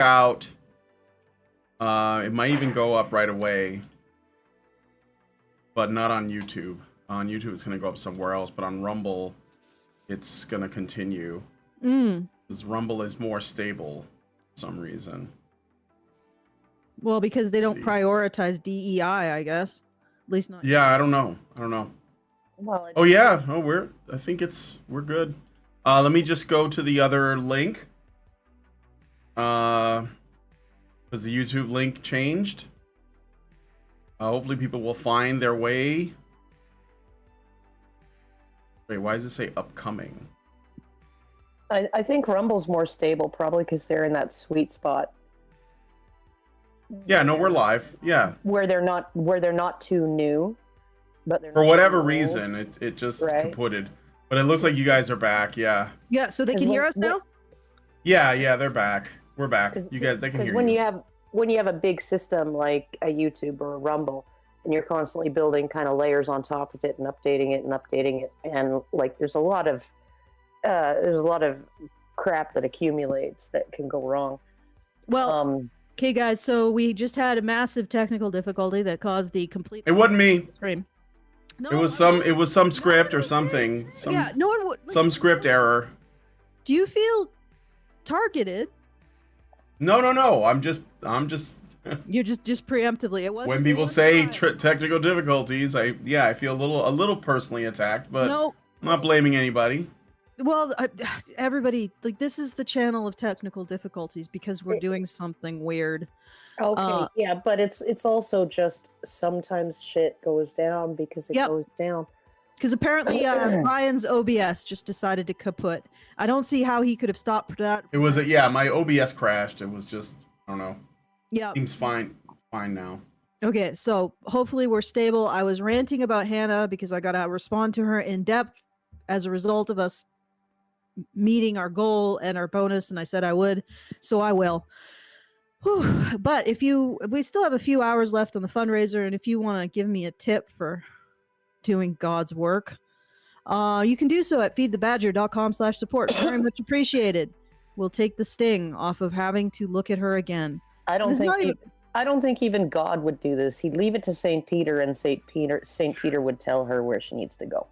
out. It might even go up right away, but not on YouTube. On YouTube, it's going to go up somewhere else, but on Rumble, it's going to continue. Because Rumble is more stable for some reason. Well, because they don't prioritize DEI, I guess. At least not. Yeah, I don't know. Well, Oh yeah. Oh, I think we're good. Let me just go to the other link. Because the YouTube link changed. Hopefully people will find their way. Wait, why does it say upcoming? I think Rumble's more stable, probably because they're in that sweet spot. Yeah, no, we're live. Yeah. Where they're not too new, but they're for not whatever too reason, it just right? kaputted. But it looks like you guys are back. Yeah. Yeah, so they can hear us now? Yeah, they're back. We're back. You guys, they can hear you. Because when you have a big system like a YouTube or a Rumble, and you're constantly building kind of layers on top of it and updating it, and like there's a lot of crap that accumulates that can go wrong. Well, okay, guys. So we just had a massive technical difficulty that caused the complete. It wasn't me. Stream. No, it was some script or something. Yeah, no one would. Like, some script error. Do you feel targeted? No. I'm just. You're just preemptively. It wasn't. When people say technical difficulties, I feel a little personally attacked, but no, I'm not blaming anybody. Well, everybody, like, this is the channel of technical difficulties because we're doing something weird. Okay, yeah, but it's also just sometimes shit goes down because it goes down. Because apparently Ryan's OBS just decided to kaput. I don't see how he could have stopped that. It was my OBS crashed. It was just, I don't know. Yeah. Seems fine now. Okay, so hopefully we're stable. I was ranting about Hannah because I got to respond to her in depth as a result of us meeting our goal and our bonus, and I said I would, so I will. Whew. But we still have a few hours left on the fundraiser, and if you want to give me a tip for doing God's work, you can do so at feedthebadger.com/support. Very much appreciated. We'll take the sting off of having to look at her again. I don't think even God would do this. He'd leave it to St. Peter, and St. Peter would tell her where she needs to go.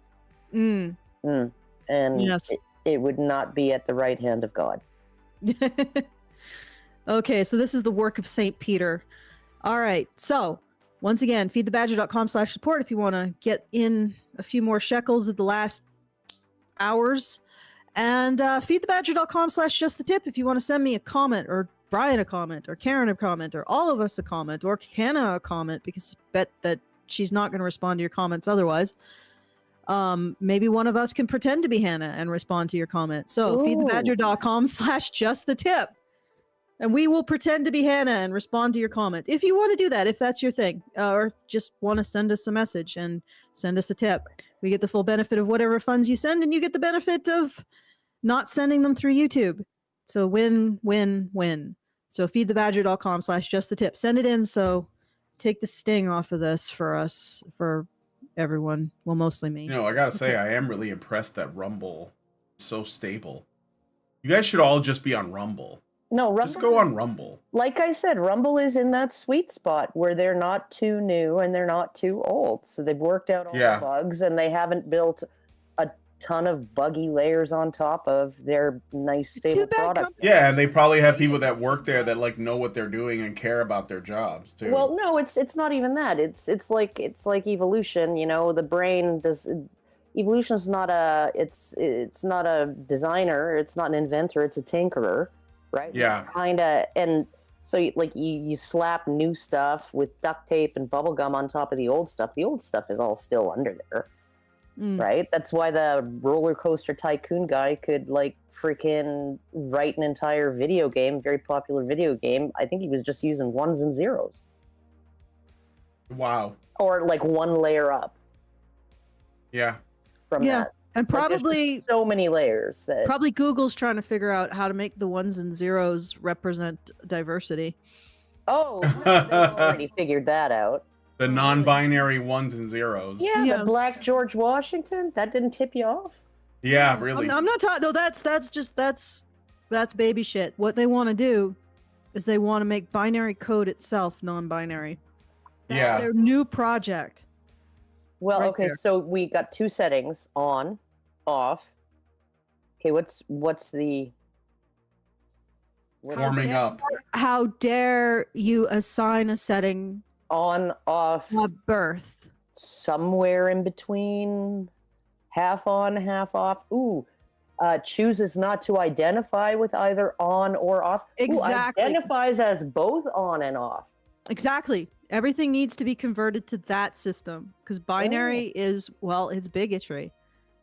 And yes. It would not be at the right hand of God. Okay, so this is the work of St. Peter. All right, so once again, feedthebadger.com/support if you want to get in a few more shekels at the last hours. And feedthebadger.com/justthetip if you want to send me a comment, or Brian a comment, or Karen a comment, or all of us a comment, or Hannah a comment, because I bet that she's not going to respond to your comments otherwise. Maybe one of us can pretend to be Hannah and respond to your comment. So feedthebadger.com/justthetip. And we will pretend to be Hannah and respond to your comment. If you want to do that, if that's your thing, or just want to send us a message and send us a tip. We get the full benefit of whatever funds you send, and you get the benefit of not sending them through YouTube. So win, win, win. So feedthebadger.com/justthetip. Send it in, so take the sting off of this for us, for everyone. Well, mostly me. You know, I gotta say, I am really impressed that Rumble is so stable. You guys should all just be on Rumble. No, Rumble. Just go on Rumble. Like I said, Rumble is in that sweet spot where they're not too new and they're not too old. So they've worked out all the bugs, and they haven't built a ton of buggy layers on top of their nice stable product. Yeah, and they probably have people that work there that like know what they're doing and care about their jobs too. Well, no, it's not even that. It's like evolution. You know, the brain does. Evolution is not it's not a designer. It's not an inventor. It's a tinkerer. Right? Yeah. Kind of, and so you slap new stuff with duct tape and bubble gum on top of the old stuff. The old stuff is all still under there, right? That's why the roller coaster tycoon guy could freaking write an entire video game, very popular video game. I think he was just using ones and zeros. Wow. Or one layer up. Yeah. From that. And probably so many layers that probably Google's trying to figure out how to make the ones and zeros represent diversity. Oh, they've already figured that out. The non-binary ones and zeros. Yeah, the Black George Washington. That didn't tip you off? Yeah, really. I'm not talking. No, that's baby shit. What they want to do is they want to make binary code itself non-binary. That's Yeah. their new project. Well, Right okay, there. so we got two settings: on, off. Okay, what's the Warming up. How dare you assign a setting on, off, at birth? somewhere in between, half on, half off? Ooh, chooses not to identify with either on or off. Exactly. Ooh, identifies as both on and off. Exactly. Everything needs to be converted to that system because binary is, well, it's bigotry.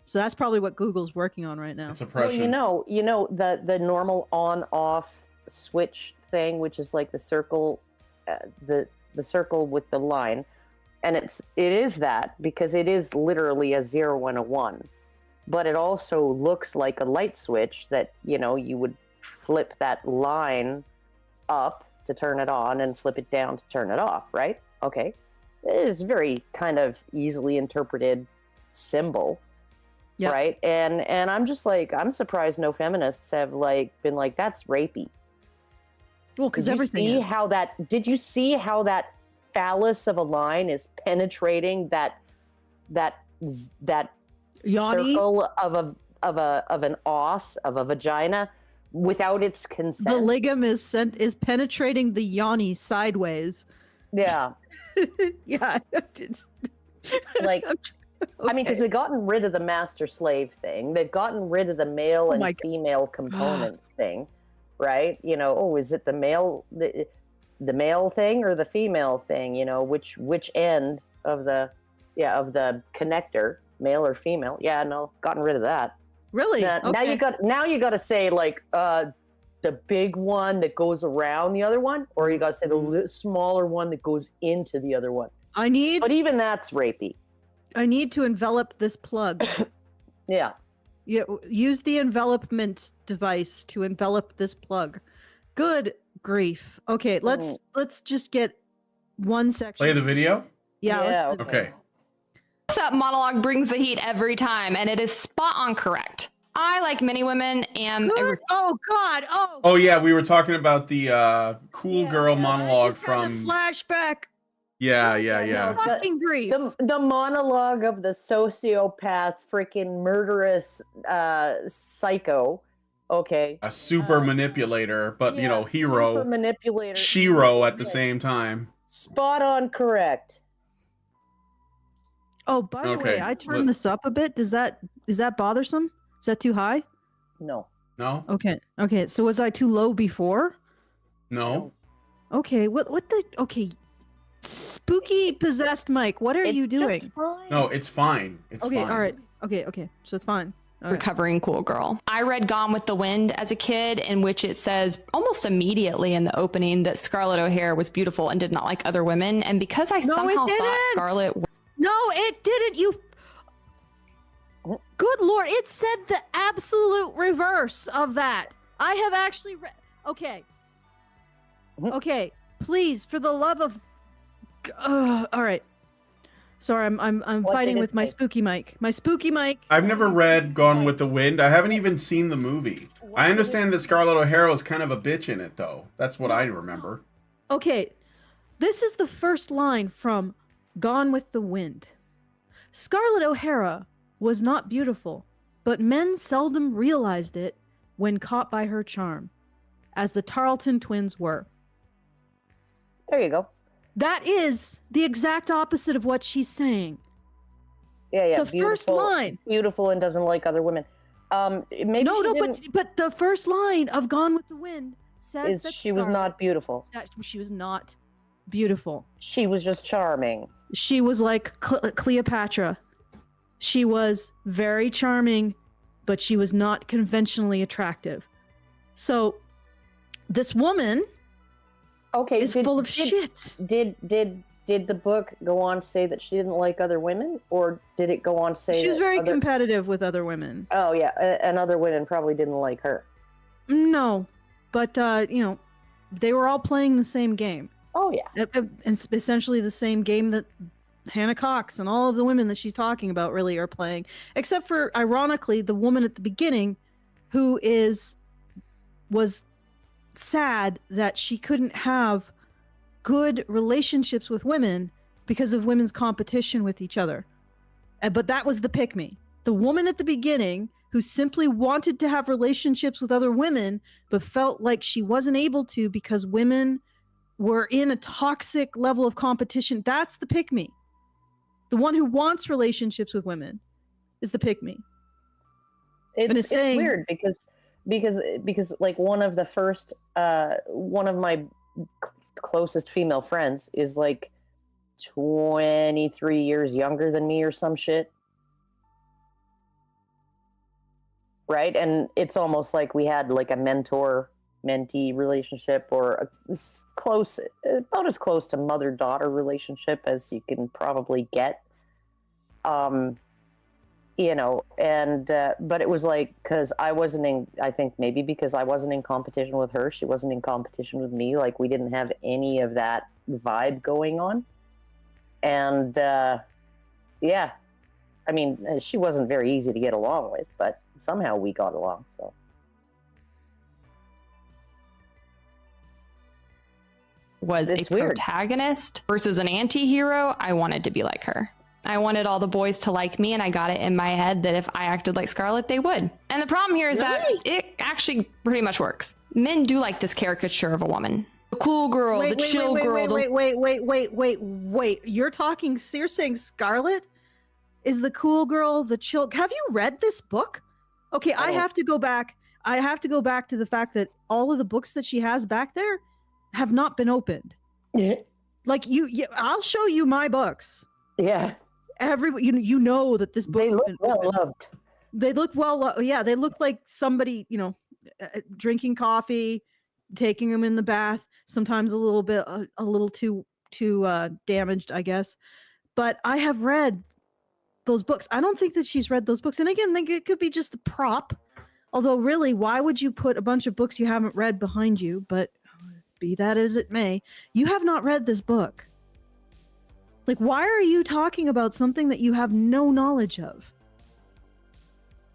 So that's probably what Google's working on right now. It's oppression. Well, the normal on-off switch thing, which is like the circle, the circle with the line, and it is that because it is literally a 0 and a 1, but it also looks like a light switch that you would flip that line up to turn it on and flip it down to turn it off, right? Okay, it is very kind of easily interpreted symbol. Yep. Right. And I'm just like, I'm surprised no feminists have been like, that's rapey. Well, because Did everything did you see how that phallus of a line is penetrating that Yanni? circle of an os of a vagina without its consent? The ligum is penetrating the yoni sideways. Yeah. Yeah. Like, I mean, because Okay. they've gotten rid of the master-slave thing. They've gotten rid of the male my and female components thing, right? Is it the male thing or the female thing? Which end of the connector, male or female? Yeah, no, gotten rid of that. Really? Now you got to say the big one that goes around the other one, or you got to say the smaller one that goes into the other one. But even that's rapey. I need to envelop this plug. Yeah. Yeah, use the envelopment device to envelop this plug. Good grief. Okay, let's just get one section. Play the video? Yeah. Yeah, let's- Okay. That monologue brings the heat every time, and it is spot on correct. I, like many women, am Good. Oh God. Oh. Oh yeah, we were talking about the cool girl I monologue just had from the flashback. yeah. Fucking grief. The monologue of the sociopath, freaking murderous psycho. Okay. A super manipulator, but Yeah, super hero. manipulator. Shiro at the same time. Spot on correct. Oh, by the way, Okay, I turned let- this up a bit. Is that bothersome? Is that too high? No. No? Okay. Okay. So was I too low before? No? Okay. What the? Okay. Spooky possessed Mike. What are you doing? No, it's fine. It's Okay. fine. All right. Okay. So it's fine. All right. recovering cool girl. I read Gone with the Wind as a kid, in which it says almost immediately in the opening that Scarlett O'Hara was beautiful and did not like other women. And because I No, it somehow thought didn't. Scarlett No, it didn't. You. Good Lord! It said the absolute reverse of that. I have actually read. Okay. Okay. Please, for the love of. All right. Sorry, I'm What fighting did it with my say? spooky mic. My spooky mic. I've never read Gone with the Wind. I haven't even seen the movie. I understand that Scarlett O'Hara was kind of a bitch in it, though. That's what I remember. Okay, this is the first line from Gone with the Wind. Scarlett O'Hara was not beautiful, but men seldom realized it when caught by her charm, as the Tarleton twins were. There you go. That is the exact opposite of what she's saying. Yeah. The first line. Beautiful and doesn't like other women. Maybe But the first line of Gone with the Wind says that she was Scarlett- not beautiful. that she was not beautiful. She was just charming. She was like Cleopatra. She was very charming, but she was not conventionally attractive. So this woman Okay. is full of shit. Did the book go on to say that she didn't like other women, or did it go on to say She was that very other... competitive with other women. Oh yeah, and other women probably didn't like her. No, but they were all playing the same game. Oh yeah. And it's essentially the same game that Hannah Cox and all of the women that she's talking about really are playing, except for, ironically, the woman at the beginning who was sad that she couldn't have good relationships with women because of women's competition with each other. But that was the pick-me. The woman at the beginning who simply wanted to have relationships with other women, but felt like she wasn't able to because women were in a toxic level of competition. That's the pick-me. The one who wants relationships with women is the pick-me. It's weird because like one of my closest female friends is like 23 years younger than me or some shit. Right? And it's almost like we had like a mentor-mentee relationship, or about as close to mother-daughter relationship as you can probably get. You know, and but it was like, because I think maybe because I wasn't in competition with her, she wasn't in competition with me, like we didn't have any of that vibe going on. And yeah, I mean, she wasn't very easy to get along with, but somehow we got along. So was it's a weird. protagonist versus an anti-hero, I wanted to be like her. I wanted all the boys to like me, and I got it in my head that if I acted like Scarlet, they would. And the problem here is that it actually pretty much works. Men do like this caricature of a woman. The cool girl, the chill girl. Wait. You're saying Scarlet is the cool girl, the chill. Have you read this book? Okay, I have to go back. I have to go back to the fact that all of the books that she has back there have not been opened. Yeah. Like I'll show you my books. Yeah. You know that this book They has look been well opened. loved. They look well. Yeah, they look like somebody, drinking coffee, taking them in the bath. Sometimes a little too damaged, I guess. But I have read those books. I don't think that she's read those books. And again, I think it could be just a prop. Although, really, why would you put a bunch of books you haven't read behind you? But be that as it may, you have not read this book. Like, why are you talking about something that you have no knowledge of?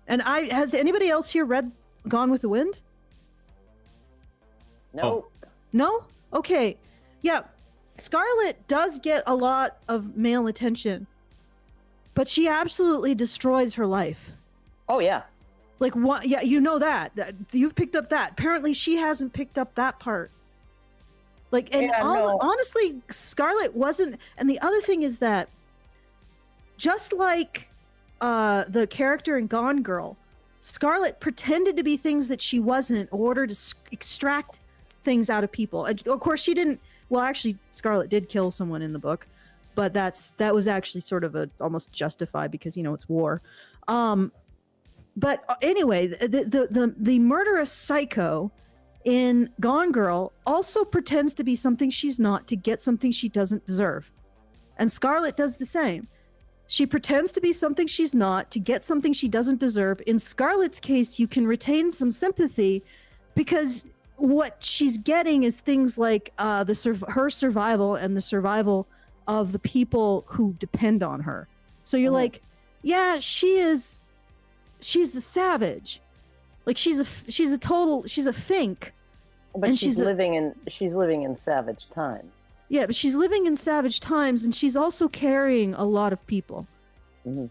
And has anybody else here read Gone with the Wind? No. No? Okay. Yeah. Scarlet does get a lot of male attention, but she absolutely destroys her life. Oh, yeah. Like, what? Yeah, you know that. You've picked up that. Apparently, she hasn't picked up that part. Like, and honestly, Scarlet wasn't. And the other thing is that, just like the character in Gone Girl, Scarlet pretended to be things that she wasn't in order to extract things out of people. And of course, she didn't. Well, actually, Scarlet did kill someone in the book, but that was actually sort of almost justified because it's war. But anyway, the murderous psycho in Gone Girl also pretends to be something she's not to get something she doesn't deserve. And Scarlet does the same. She pretends to be something she's not to get something she doesn't deserve. In Scarlet's case, you can retain some sympathy because what she's getting is things like her survival and the survival of the people who depend on her. So you're like, yeah, she's a savage. Like she's a fink. But and she's living in savage times. Yeah, but she's living in savage times, and she's also carrying a lot of people. Mm-hmm.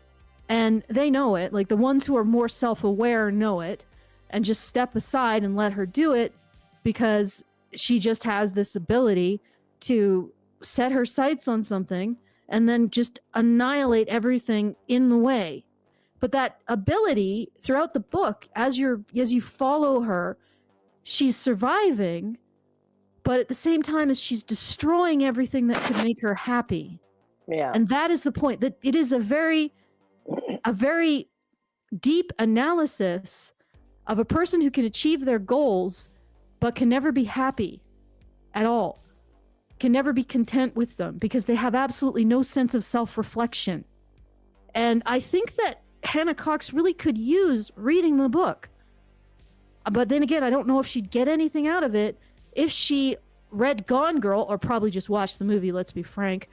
And they know it. Like the ones who are more self-aware know it and just step aside and let her do it because she just has this ability to set her sights on something and then just annihilate everything in the way. But that ability throughout the book, as you follow her, she's surviving, but at the same time as she's destroying everything that could make her happy. Yeah. And that is the point, that it is a very deep analysis of a person who can achieve their goals, but can never be happy at all, can never be content with them because they have absolutely no sense of self-reflection. And I think that Hannah Cox really could use reading the book. But then again, I don't know if she'd get anything out of it if she read Gone Girl, or probably just watched the movie, let's be frank.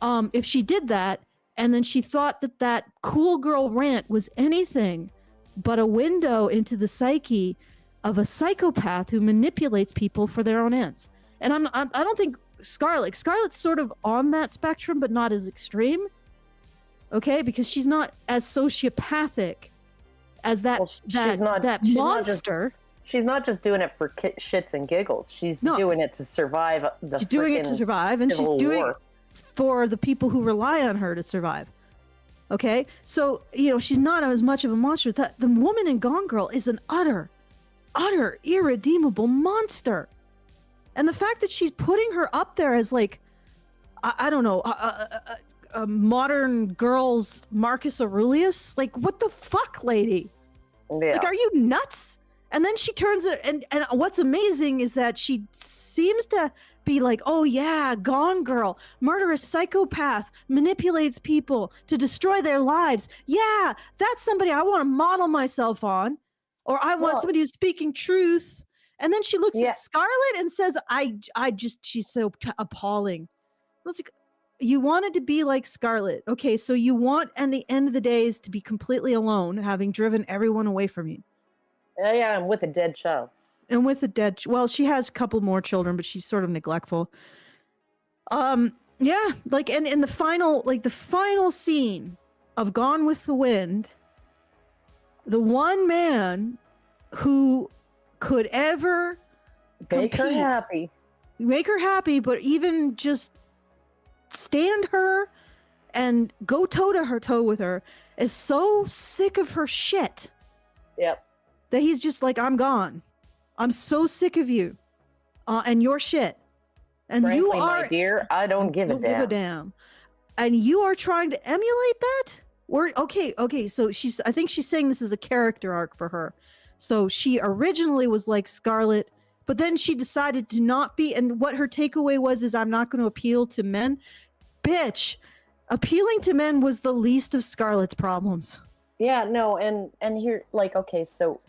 If she did that, and then she thought that cool girl rant was anything but a window into the psyche of a psychopath who manipulates people for their own ends. And I don't think Scarlett's sort of on that spectrum, but not as extreme. Okay, because she's not as sociopathic as that monster. She's not just doing it for shits and giggles. She's doing it to survive the She's doing it to survive, and she's doing it for the people who rely on her to survive. Okay? So, she's not as much of a monster. The woman in Gone Girl is an utter, irredeemable monster. And the fact that she's putting her up there as like, I don't know, a modern girl's Marcus Aurelius? Like, what the fuck, lady? Yeah. Like, are you nuts? And then she turns it, and what's amazing is that she seems to be like, oh yeah, Gone Girl, murderous psychopath, manipulates people to destroy their lives. Yeah, that's somebody I want to model myself on, or I want somebody who's speaking truth. And then she looks at Scarlett and says, she's so appalling. It's like, you wanted to be like Scarlett. Okay, so you want, at the end of the day, is to be completely alone, having driven everyone away from you. Yeah, and with a dead child. And with a dead, well, she has a couple more children, but she's sort of neglectful. Yeah, like, and in the final scene of Gone with the Wind, the one man who could ever make her happy, but even just stand her and go toe to toe with her, is so sick of her shit. Yep. That he's just like, I'm gone. I'm so sick of you and your shit. And frankly, you are, my dear, I don't give a damn. And you are trying to emulate that? Okay. So I think she's saying this is a character arc for her. So she originally was like Scarlett, but then she decided to not be. And what her takeaway is I'm not going to appeal to men. Bitch, appealing to men was the least of Scarlett's problems. Yeah, no, and here, like, okay, so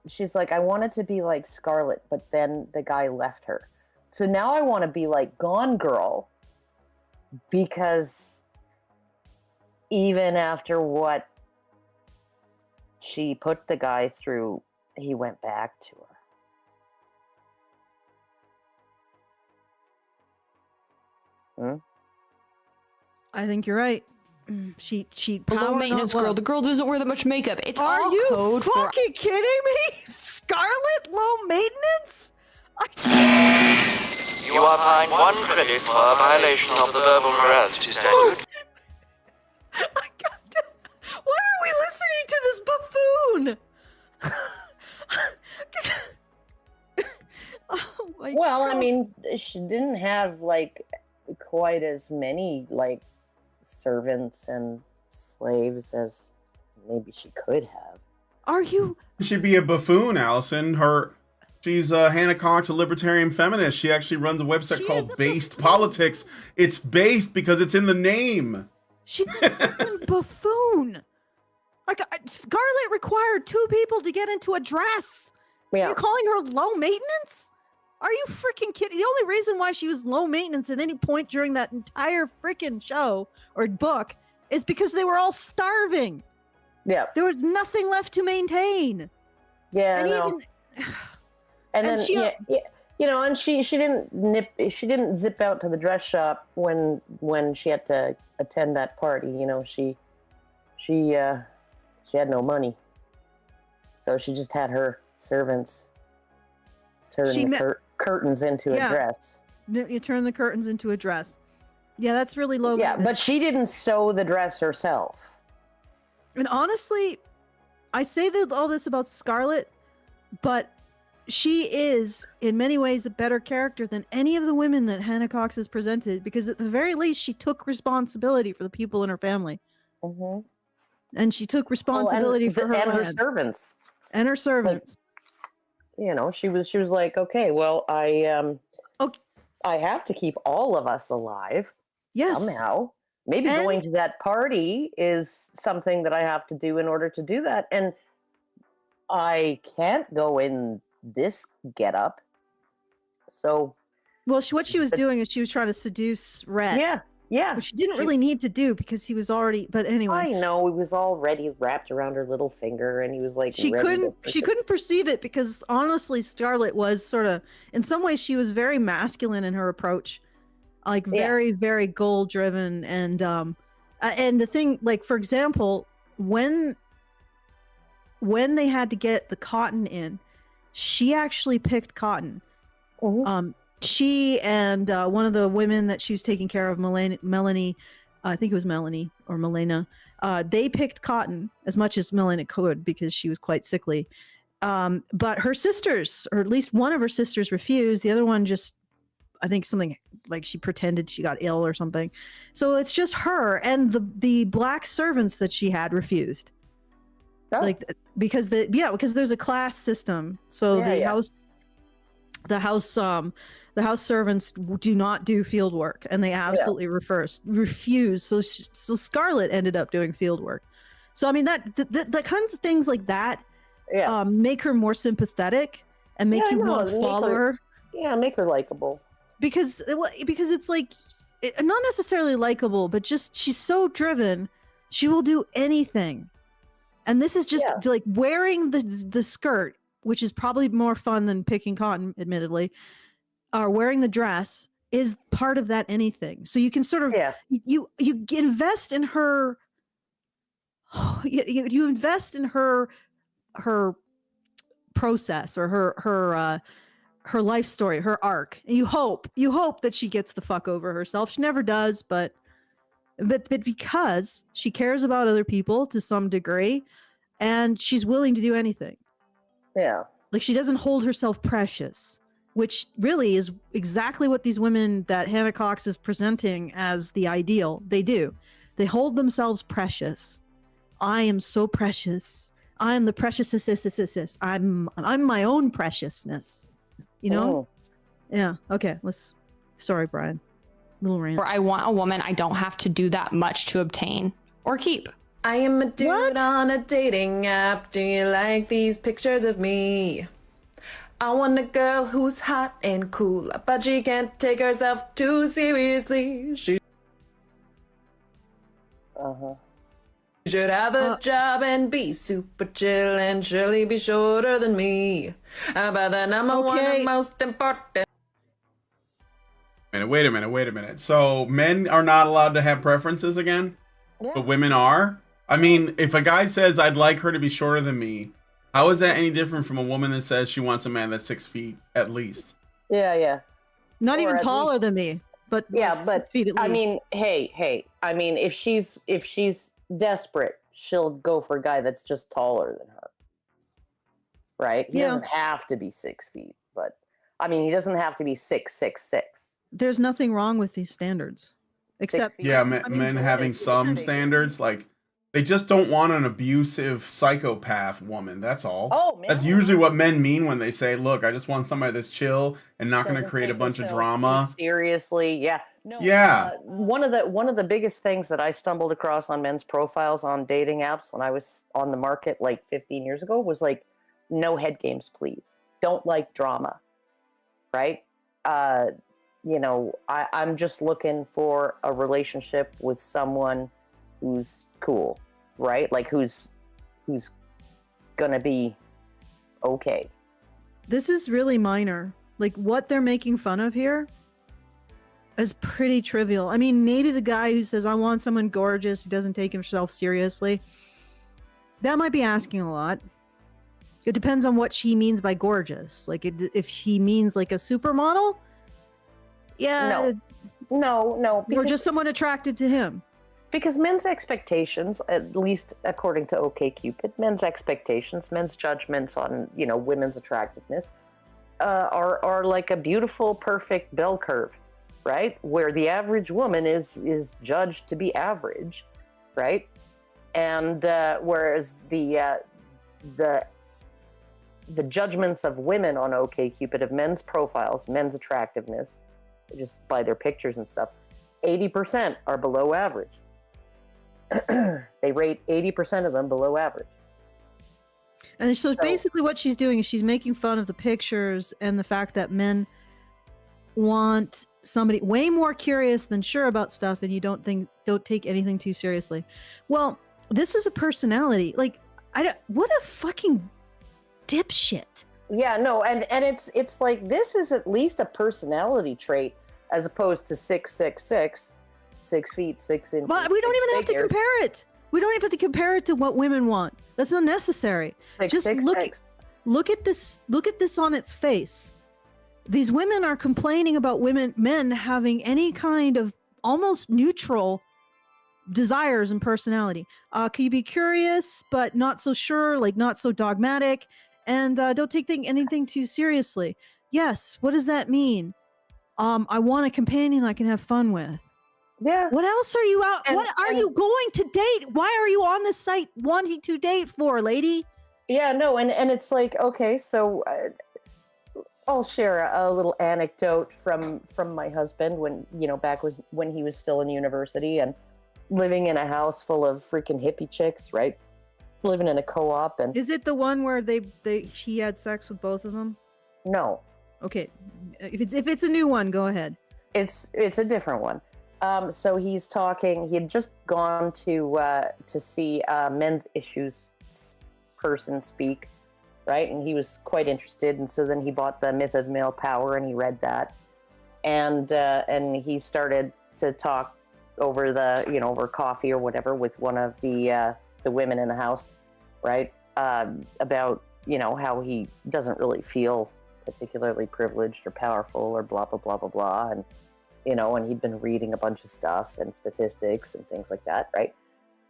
she's like, I wanted to be like Scarlett, but then the guy left her. So now I want to be like Gone Girl, because even after what she put the guy through, he went back to her. I think you're right. She low maintenance girl. The girl doesn't wear that much makeup. It's Are all you code fucking kidding me? Scarlett, low maintenance? You are fined 1 credit for a violation of the verbal morality standard. Why are we listening to this buffoon? Oh my well, God. I mean, she didn't have like quite as many like servants and slaves as maybe she could have. Are you? She'd be a buffoon, Allison. She's Hannah Cox, a libertarian feminist. She actually runs a website called Based Politics. It's based because it's in the name. She's a fucking buffoon. Like, Scarlett required 2 people to get into a dress. Yeah. You're calling her low maintenance? Are you freaking kidding? The only reason why she was low maintenance at any point during that entire freaking show or book is because they were all starving. Yeah. There was nothing left to maintain. Yeah. And no. And then she didn't zip out to the dress shop when she had to attend that party. She had no money, so she just had her servants turn the curtains into a dress. You turn the curtains into a dress. Yeah, that's really low. Yeah, but she didn't sew the dress herself. And honestly, I say all this about Scarlett, but she is, in many ways, a better character than any of the women that Hannah Cox has presented, because at the very least, she took responsibility for the people in her family. Mm-hmm. And she took responsibility for her her servants. And her servants. Like, she was like, okay, well, I have to keep all of us alive. Yes. Somehow. Maybe going to that party is something that I have to do in order to do that. And I can't go in this getup. So. Well, what she was doing is she was trying to seduce Rhett. Yeah. Which she didn't really need to do because he was already. But anyway, I know he was already wrapped around her little finger, and he was like. She couldn't perceive it because honestly, Scarlett was sort of, in some ways, she was very masculine in her approach, like very, very goal driven, and the thing, like for example, when they had to get the cotton in, she actually picked cotton. She and one of the women that she was taking care of, Melanie, I think it was Melanie or Melena, they picked cotton as much as Melanie could because she was quite sickly. But her sisters, or at least one of her sisters, refused. The other one just, I think something like she pretended she got ill or something. So it's just her, and the black servants that she had refused. Oh. Like because there's a class system. So the house servants do not do field work, and they absolutely refuse. So Scarlett ended up doing field work. So I mean that kinds of things like that make her more sympathetic and make you want to follow her. Yeah, make her likable. Because it's like not necessarily likable, but just she's so driven. She will do anything, and this is just like wearing the skirt, which is probably more fun than picking cotton, admittedly. Or wearing the dress is part of that anything. So you can sort of you invest in her. You invest in her process or her life story, her arc. And you hope that she gets the fuck over herself. She never does, but because she cares about other people to some degree, and she's willing to do anything. Yeah, like she doesn't hold herself precious. Which really is exactly what these women that Hannah Cox is presenting as the ideal. They do. They hold themselves precious. I am so precious. I am the precious. I'm my own preciousness. You know? Oh. Yeah. Okay. Sorry, Brian. Little rant. Or I want a woman I don't have to do that much to obtain or keep. I am a dude on a dating app. Do you like these pictures of me? I want a girl who's hot and cool, but she can't take herself too seriously. She should have a job and be super chill and surely be shorter than me. But the number one and most important. Wait a minute. So men are not allowed to have preferences again? Yeah. But women are? I mean, if a guy says, I'd like her to be shorter than me, how is that any different from a woman that says she wants a man that's 6 feet at least? Yeah. Not even taller than me, but but 6 feet at least. I mean, hey. I mean, if she's desperate, she'll go for a guy that's just taller than her. Right? He doesn't have to be 6 feet, but I mean, he doesn't have to be 6'6". There's nothing wrong with these standards, except men having some standards, like. They just don't want an abusive psychopath woman. That's all. Oh, man. That's usually what men mean when they say, look, I just want somebody that's chill and not going to create a bunch of drama. Seriously, yeah. No, one of the biggest things that I stumbled across on men's profiles on dating apps when I was on the market like 15 years ago was like, no head games, please. Don't like drama. Right? I'm just looking for a relationship with someone who's cool, right? Like who's gonna be okay. This is really minor. Like what they're making fun of here is pretty trivial. I mean, maybe the guy who says, I want someone gorgeous who doesn't take himself seriously, that might be asking a lot. It depends on what he means by gorgeous. Like if he means like a supermodel, no, or just someone attracted to him. Because men's expectations, at least according to OkCupid, men's judgments on, women's attractiveness are like a beautiful, perfect bell curve, right? Where the average woman is judged to be average, right? And whereas the judgments of women on OkCupid of men's profiles, men's attractiveness, just by their pictures and stuff, 80% are below average. They rate 80% of them below average. And so basically what she's doing is she's making fun of the pictures and the fact that men want somebody way more curious than sure about stuff, and you don't take anything too seriously. Well, this is a personality. Like, what a fucking dipshit. Yeah, no, and it's like, this is at least a personality trait as opposed to 6'6", 6 feet 6 inches. But we don't even have to compare it. We don't even have to compare it to what women want. That's not necessary. Just look at this. Look at this on its face. These women are complaining about men having any kind of almost neutral desires and personality. Can you be curious but not so sure, like not so dogmatic, and don't take anything too seriously? Yes. What does that mean? I want a companion I can have fun with. Yeah. What else are you out? What are you going to date? Why are you on this site wanting to date for, lady? Yeah, no, and it's like, okay, so I'll share a little anecdote from my husband when, when he was still in university and living in a house full of freaking hippie chicks, right? Living in a co-op. And is it the one where he had sex with both of them? No. Okay, if it's a new one, go ahead. It's a different one. So he's talking. He had just gone to see a men's issues person speak, right? And he was quite interested. And so then he bought the Myth of Male Power and he read that, and he started to talk over over coffee or whatever with one of the women in the house, right? About how he doesn't really feel particularly privileged or powerful or blah blah blah blah blah, and and he'd been reading a bunch of stuff and statistics and things like that, right?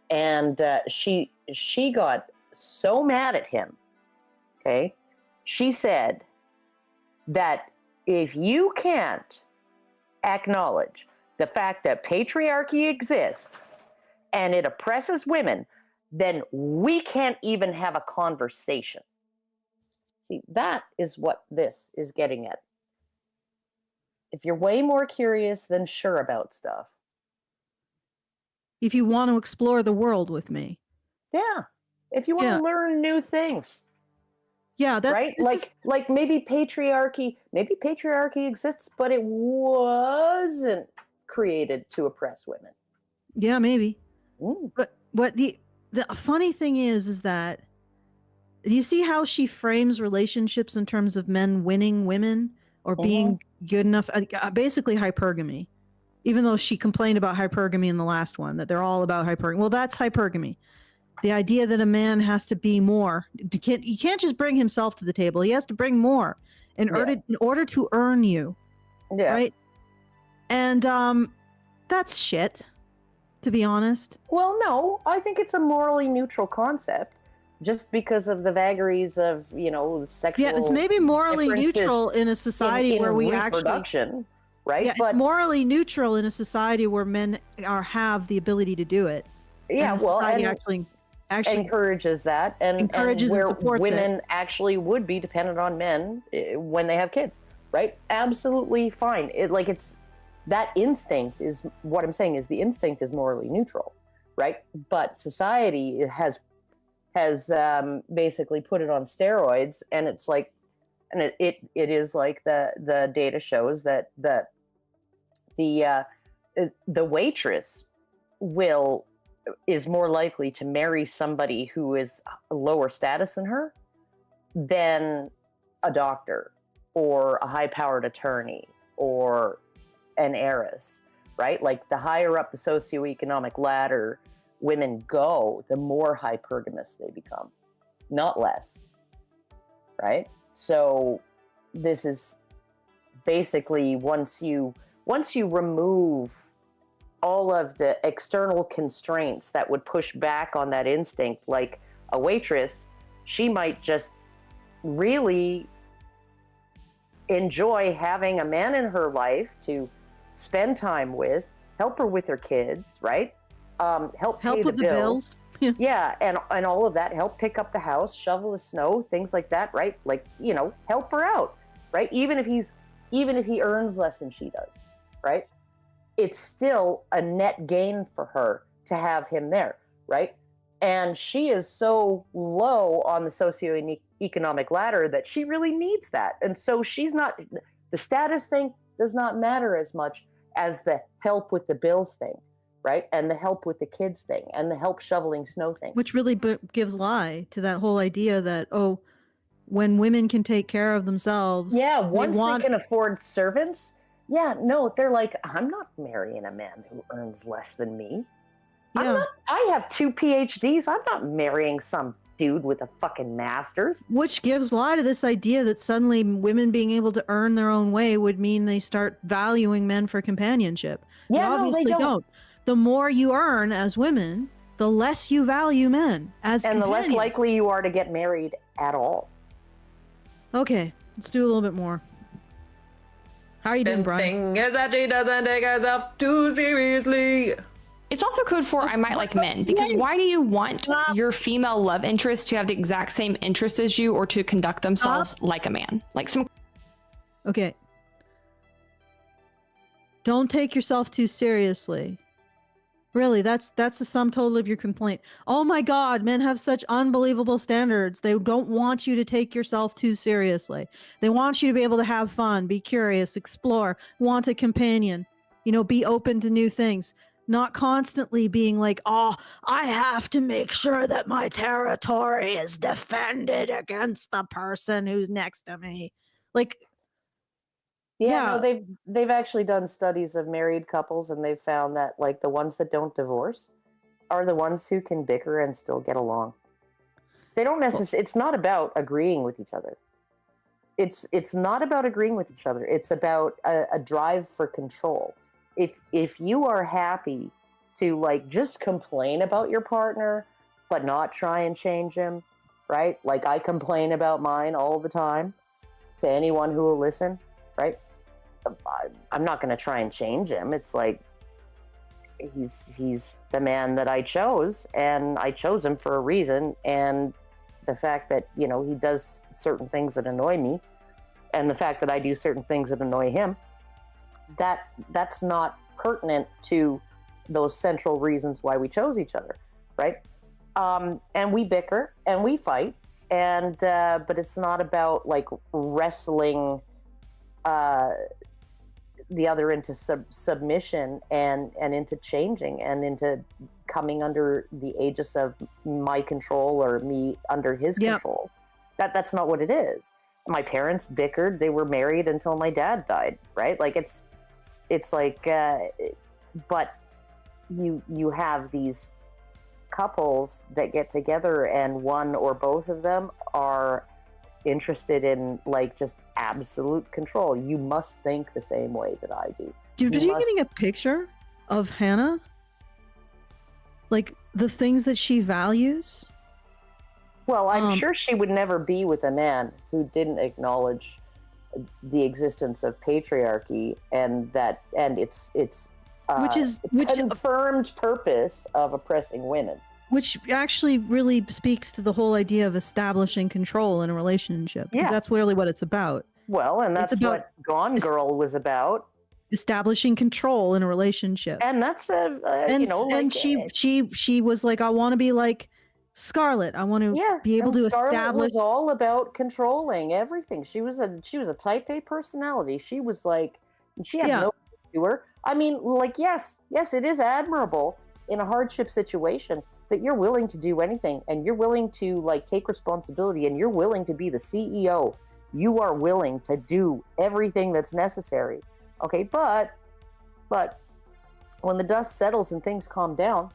And she got so mad at him. Okay, she said that if you can't acknowledge the fact that patriarchy exists and it oppresses women, then we can't even have a conversation. See, that is what this is getting at. If you're way more curious than sure about stuff. If you want to explore the world with me. Yeah. If you want to learn new things. Yeah, that's right. Like maybe patriarchy exists, but it wasn't created to oppress women. Yeah, maybe. But what the funny thing is that, do you see how she frames relationships in terms of men winning women or being good enough? Basically hypergamy, even though she complained about hypergamy in the last one, that they're all about hypergamy. Well, that's hypergamy. The idea that a man has to be more. He can't just bring himself to the table. He has to bring more in order to earn you. Yeah. Right? And that's shit, to be honest. Well, no, I think it's a morally neutral concept. Just because of the vagaries of, sexual. Yeah, it's maybe morally neutral in a society where we actually. Right? Yeah, but morally neutral in a society where men have the ability to do it. Yeah, and actually encourages that, and encourages and where and supports women it. Actually would be dependent on men when they have kids, right? Absolutely fine. It's that instinct is what I'm saying is the instinct is morally neutral, right? But society has basically put it on steroids, and it's like, and it is like the data shows that the waitress is more likely to marry somebody who is a lower status than her than a doctor or a high-powered attorney or an heiress, right? Like, the higher up the socioeconomic ladder women go, the more hypergamous they become, not less, right? So this is basically once you remove all of the external constraints that would push back on that instinct, like a waitress, she might just really enjoy having a man in her life to spend time with, help her with her kids, right? Help pay with the bills. Yeah, and all of that, help pick up the house, shovel the snow, things like that, right? Like, help her out, right? Even if he earns less than she does, right? It's still a net gain for her to have him there, right? And she is so low on the socioeconomic ladder that she really needs that. And so she's not, the status thing does not matter as much as the help with the bills thing, right? And the help with the kids thing and the help shoveling snow thing. Which really gives lie to that whole idea that, oh, when women can take care of themselves. Yeah, once they can afford servants, they're like, I'm not marrying a man who earns less than me. Yeah. I have 2 PhDs. I'm not marrying some dude with a fucking master's. Which gives lie to this idea that suddenly women being able to earn their own way would mean they start valuing men for companionship. Yeah, they obviously don't. The more you earn as women, the less you value men as companions. And the less likely you are to get married at all. Okay, let's do a little bit more. How are you doing, Brian? The thing is that she doesn't take herself too seriously. It's also code for I might like men, because why do you want your female love interest to have the exact same interests as you or to conduct themselves like a man? Okay. Don't take yourself too seriously. Really, that's the sum total of your complaint. Oh my God, men have such unbelievable standards. They don't want you to take yourself too seriously. They want you to be able to have fun, be curious, explore, want a companion, be open to new things. Not constantly being like, oh, I have to make sure that my territory is defended against the person who's next to me. They've actually done studies of married couples, and they've found that the ones that don't divorce are the ones who can bicker and still get along. They don't necessarily. It's not about agreeing with each other. It's not about agreeing with each other. It's about a drive for control. If you are happy to just complain about your partner, but not try and change him, right? Like I complain about mine all the time to anyone who will listen, right? I'm not going to try and change him. It's like he's the man that I chose, and I chose him for a reason. And the fact that he does certain things that annoy me, and the fact that I do certain things that annoy him, that's not pertinent to those central reasons why we chose each other, right? And we bicker and we fight, and but it's not about wrestling the other into submission and into changing and into coming under the aegis of my control or me under his control. That's not what it is. My parents bickered. They were married until my dad died, right? But you have these couples that get together, and one or both of them are interested in just absolute control. You must think the same way that I do. Dude, are you getting a picture of Hannah? The things that she values? Well, I'm sure she would never be with a man who didn't acknowledge the existence of patriarchy and its confirmed purpose of oppressing women. Which actually really speaks to the whole idea of establishing control in a relationship. Because that's really what it's about. Well, and that's what Gone Girl was about. Establishing control in a relationship. And that's she was like, I want to be like Scarlett. I want to be able to establish. Scarlett was all about controlling everything. She was a type A personality. She was she had no to her. I mean, yes, it is admirable in a hardship situation that you're willing to do anything, and you're willing to take responsibility, and you're willing to be the CEO. You are willing to do everything that's necessary. Okay, but when the dust settles and things calm down,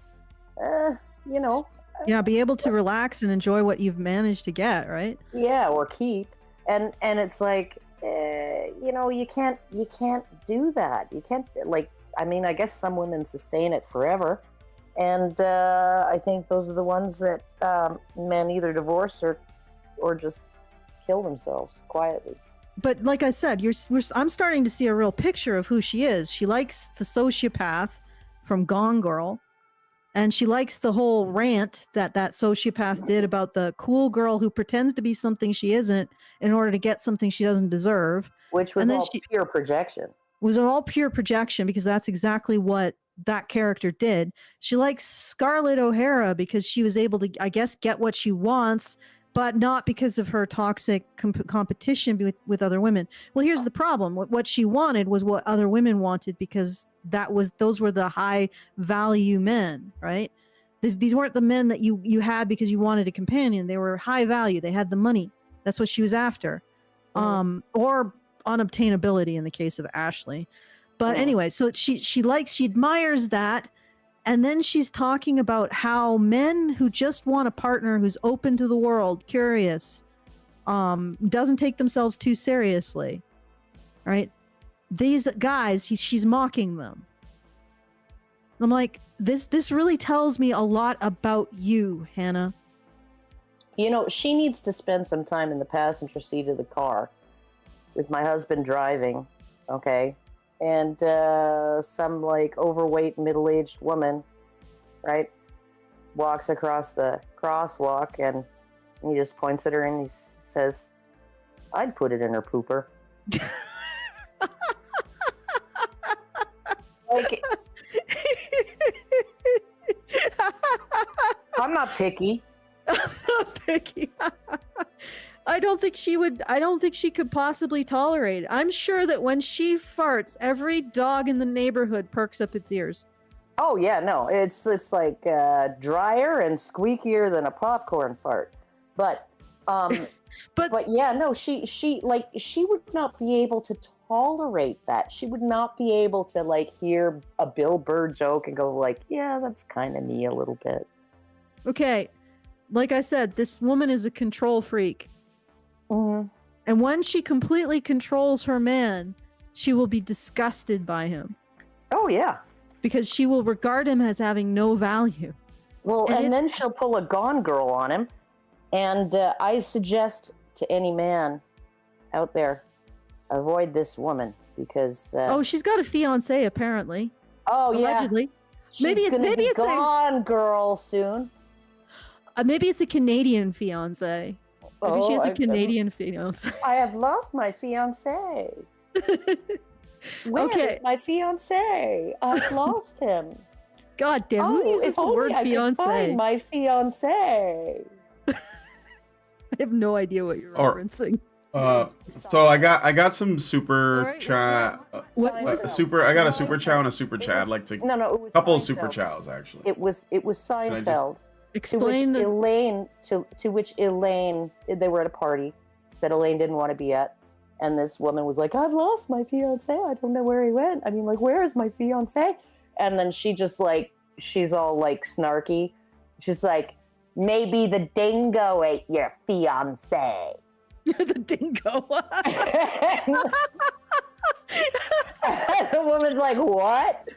be able to relax and enjoy what you've managed to get, right? Yeah, or keep. And it's you can't do that. You can't I guess some women sustain it forever. And I think those are the ones that men either divorce or just kill themselves quietly. But like I said, I'm starting to see a real picture of who she is. She likes the sociopath from Gone Girl, and she likes the whole rant that sociopath did about the cool girl who pretends to be something she isn't in order to get something she doesn't deserve. Which was all pure projection. Was all pure projection, because that's exactly what that character did. She likes Scarlett O'Hara because she was able to, I guess, get what she wants, but not because of her toxic competition with other women. Well, here's the problem. What she wanted was what other women wanted, because those were the high value men, right? These weren't the men that you had because you wanted a companion. They were high value. They had the money. That's what she was after. Or unobtainability in the case of Ashley. But anyway, so she admires that. And then she's talking about how men who just want a partner who's open to the world, curious, doesn't take themselves too seriously, right? These guys, she's mocking them. And I'm like, this really tells me a lot about you, Hannah. You know, she needs to spend some time in the passenger seat of the car with my husband driving, okay? And some like overweight middle-aged woman, right, walks across the crosswalk, and he just points at her and he says, "I'd put it in her pooper." Like, I'm not picky. I'm not picky. I don't think she could possibly tolerate it. I'm sure that when she farts, every dog in the neighborhood perks up its ears. Oh yeah, no, it's like drier and squeakier than a popcorn fart. But yeah, no, she would not be able to tolerate that. She would not be able to like hear a Bill Burr joke and go like, yeah, that's kind of me a little bit. Okay, like I said, this woman is a control freak. And when she completely controls her man, she will be disgusted by him. Oh, yeah. Because she will regard him as having no value. Well, and then she'll pull a Gone Girl on him. And I suggest to any man out there, avoid this woman because... she's got a fiancé, apparently. Oh, allegedly. Yeah. Maybe it's Gone Girl soon. Maybe it's a Canadian fiancé. Maybe she has a Canadian fiancé. I have lost my fiancé. Where is my fiancé? I've lost him. God damn! Who uses the word fiancé? Find my fiancé. I have no idea what you're referencing. So I got some super chat. I got a super chow and a super chat. I'd like to. No, it was a couple of Seinfeld. super chows actually. It was Seinfeld. Explain to which Elaine, they were at a party that Elaine didn't want to be at, and this woman was like, "I've lost my fiance. I don't know where he went. I mean, like, where is my fiance?" And then she just like, she's all like snarky. She's like, "Maybe the dingo ate your fiance." The dingo. And the woman's like, "What?"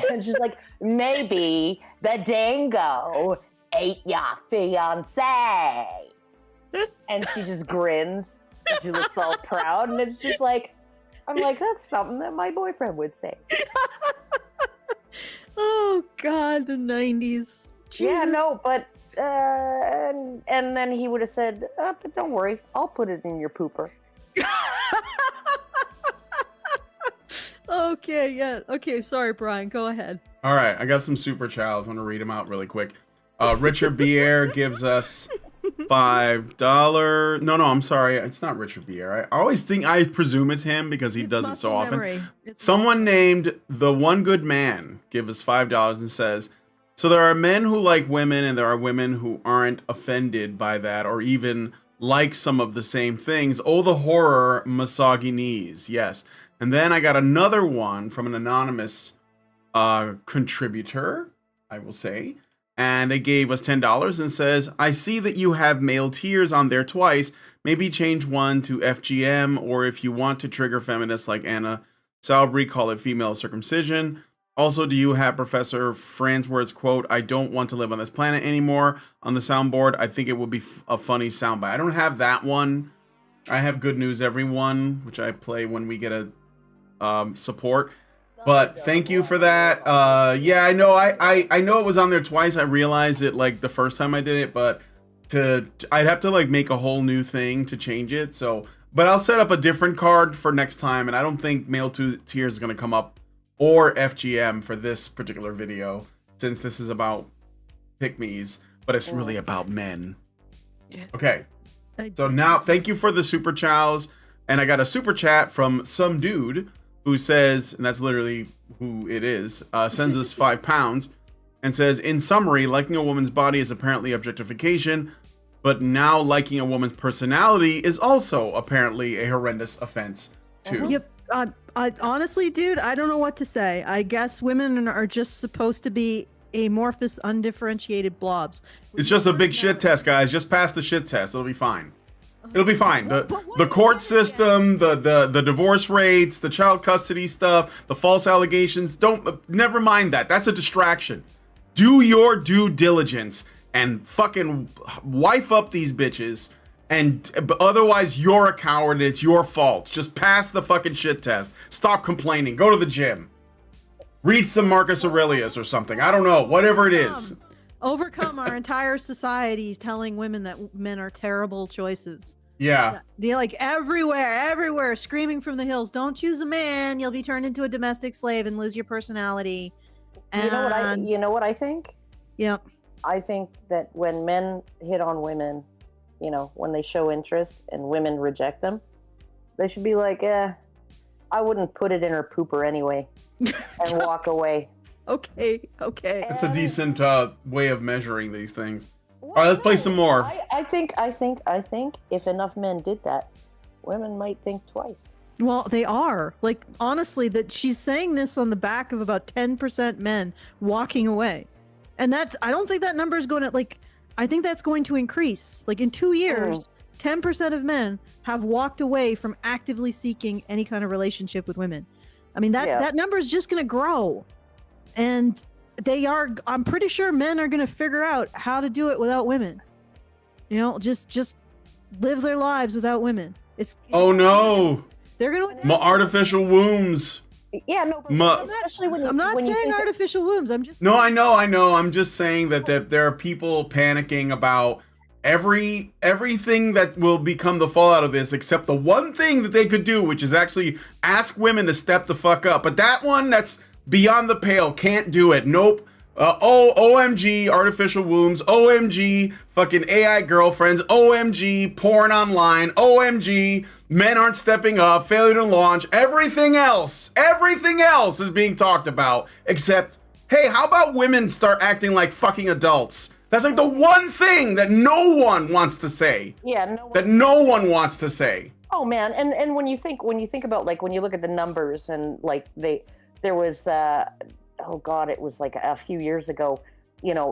And she's like, "Maybe the dingo ate your fiance." And she just grins. And she looks all proud. And it's just like, I'm like, that's something that my boyfriend would say. Oh, God, the 90s. Jesus. Yeah, no, but, and then he would have said, but don't worry, I'll put it in your pooper. Okay, yeah. Okay, sorry, Brian. Go ahead. All right, I got some super chows. I'm gonna read them out really quick. Richard Bier gives us $5. No, I'm sorry. It's not Richard Bier. I presume it's him because he does it so often. Someone named The One Good Man gives us $5 and says, so there are men who like women and there are women who aren't offended by that or even like some of the same things. Oh, the horror, misogynies. Yes. And then I got another one from an anonymous contributor, I will say. And they gave us $10 and says, I see that you have male tears on there twice. Maybe change one to FGM, or if you want to trigger feminists like Anna Salbri, call it female circumcision. Also, do you have Professor Farnsworth's quote, I don't want to live on this planet anymore, on the soundboard? I think it would be a funny soundbite. I don't have that one. I have Good News Everyone, which I play when we get a support. But thank you for that. Yeah, I know I know it was on there twice. I realized it like the first time I did it, but I'd have to like make a whole new thing to change it. So, but I'll set up a different card for next time, and I don't think male tears is going to come up or FGM for this particular video, since this is about pick-me's, but it's really about men. Okay. So now, thank you for the super chows. And I got a super chat from some dude who says, and that's literally who it is, sends us £5 and says, in summary, liking a woman's body is apparently objectification, but now liking a woman's personality is also apparently a horrendous offense too. Yep. I honestly, dude, I don't know what to say. I guess women are just supposed to be amorphous, undifferentiated blobs. It's just a big shit test, guys. Just pass the shit test. It'll be fine. It'll be fine. The court system, the divorce rates, the child custody stuff, the false allegations, never mind that. That's a distraction. Do your due diligence and fucking wife up these bitches, and otherwise you're a coward and it's your fault. Just pass the fucking shit test. Stop complaining. Go to the gym. Read some Marcus Aurelius or something. I don't know. Whatever it is. Overcome our entire society telling women that men are terrible choices. Yeah. They're like everywhere, screaming from the hills, don't choose a man, you'll be turned into a domestic slave and lose your personality. And You know what I think? Yeah. I think that when men hit on women, when they show interest and women reject them, they should be like, I wouldn't put it in her pooper anyway, and walk away. Okay. That's a decent way of measuring these things. All right, let's play some more. I think if enough men did that, women might think twice. Well, they are. Like, honestly, that she's saying this on the back of about 10% men walking away. And I don't think that number is going to, I think that's going to increase. Like, in 2 years, 10% of men have walked away from actively seeking any kind of relationship with women. I mean, that number is just going to grow. And I'm pretty sure men are going to figure out how to do it without women. Just live their lives without women. Oh no. They're going to artificial wombs. Yeah, no, but especially when I'm not saying artificial wombs. I'm just No, I know. I'm just saying that there are people panicking about everything that will become the fallout of this, except the one thing that they could do, which is actually ask women to step the fuck up. But that one, that's beyond the pale. Can't do it. Nope. OMG, artificial wombs. OMG, fucking AI girlfriends. OMG, porn online. OMG, men aren't stepping up. Failure to launch. Everything else is being talked about. Except, hey, how about women start acting like fucking adults? That's like the one thing that no one wants to say. Yeah, no one wants to say. Oh man, and when you think about, like, when you look at the numbers, and like there was it was like a few years ago,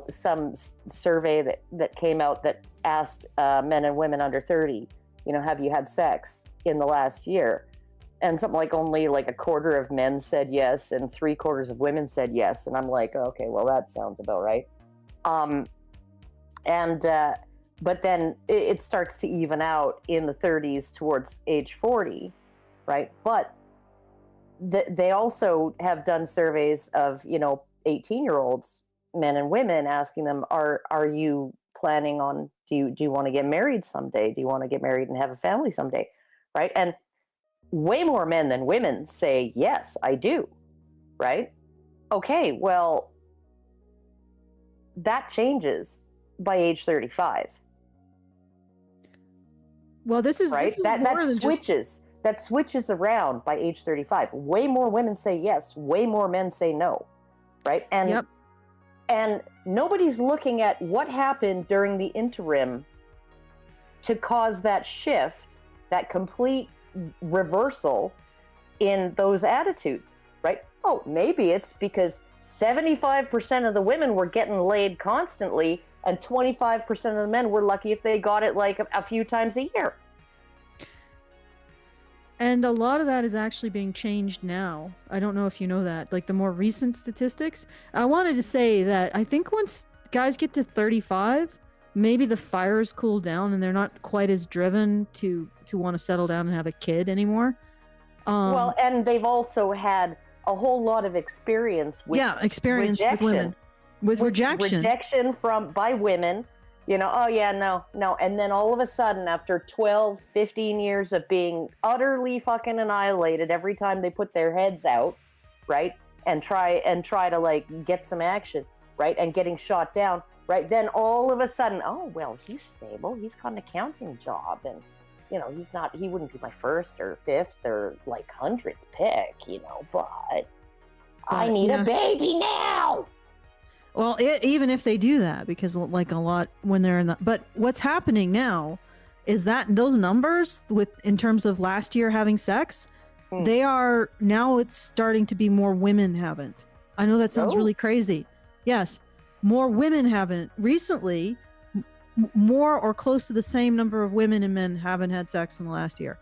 some survey that came out that asked men and women under 30, have you had sex in the last year? And something like only like a quarter of men said yes, and 3/4 of women said yes. And I'm like, okay, well, that sounds about right. But then it starts to even out in the 30s towards age 40, right? But they also have done surveys of 18-year-olds, men and women, asking them, are you planning on, do you want to get married someday? Do you want to get married and have a family someday? Right? And way more men than women say, yes, I do. Right? Okay, well, that changes by age 35. Well, this is right. This is That switches around by age 35. Way more women say yes. Way more men say no. Right. And nobody's looking at what happened during the interim to cause that shift, that complete reversal in those attitudes. Right. Oh, maybe it's because 75% of the women were getting laid constantly, and 25% of the men were lucky if they got it like a few times a year. And a lot of that is actually being changed now. I don't know if you know that. Like the more recent statistics. I wanted to say that I think once guys get to 35, maybe the fires cool down and they're not quite as driven to want to settle down and have a kid anymore. Well, and they've also had a whole lot of experience with rejection. With women. With rejection. Rejection by women. Oh yeah, no. And then all of a sudden, after 12, 15 years of being utterly fucking annihilated every time they put their heads out, right? And try to like get some action, right? And getting shot down, right? Then all of a sudden, oh, well, he's stable. He's got an accounting job. And, you know, he wouldn't be my first or fifth or like 100th pick, you know, but I need a baby now. Well, even if they do that, because like a lot when they're in the, but what's happening now is that those numbers in terms of last year having sex, they are now it's starting to be more women haven't. I know that sounds really crazy. Yes, more women haven't recently. More or close to the same number of women and men haven't had sex in the last year,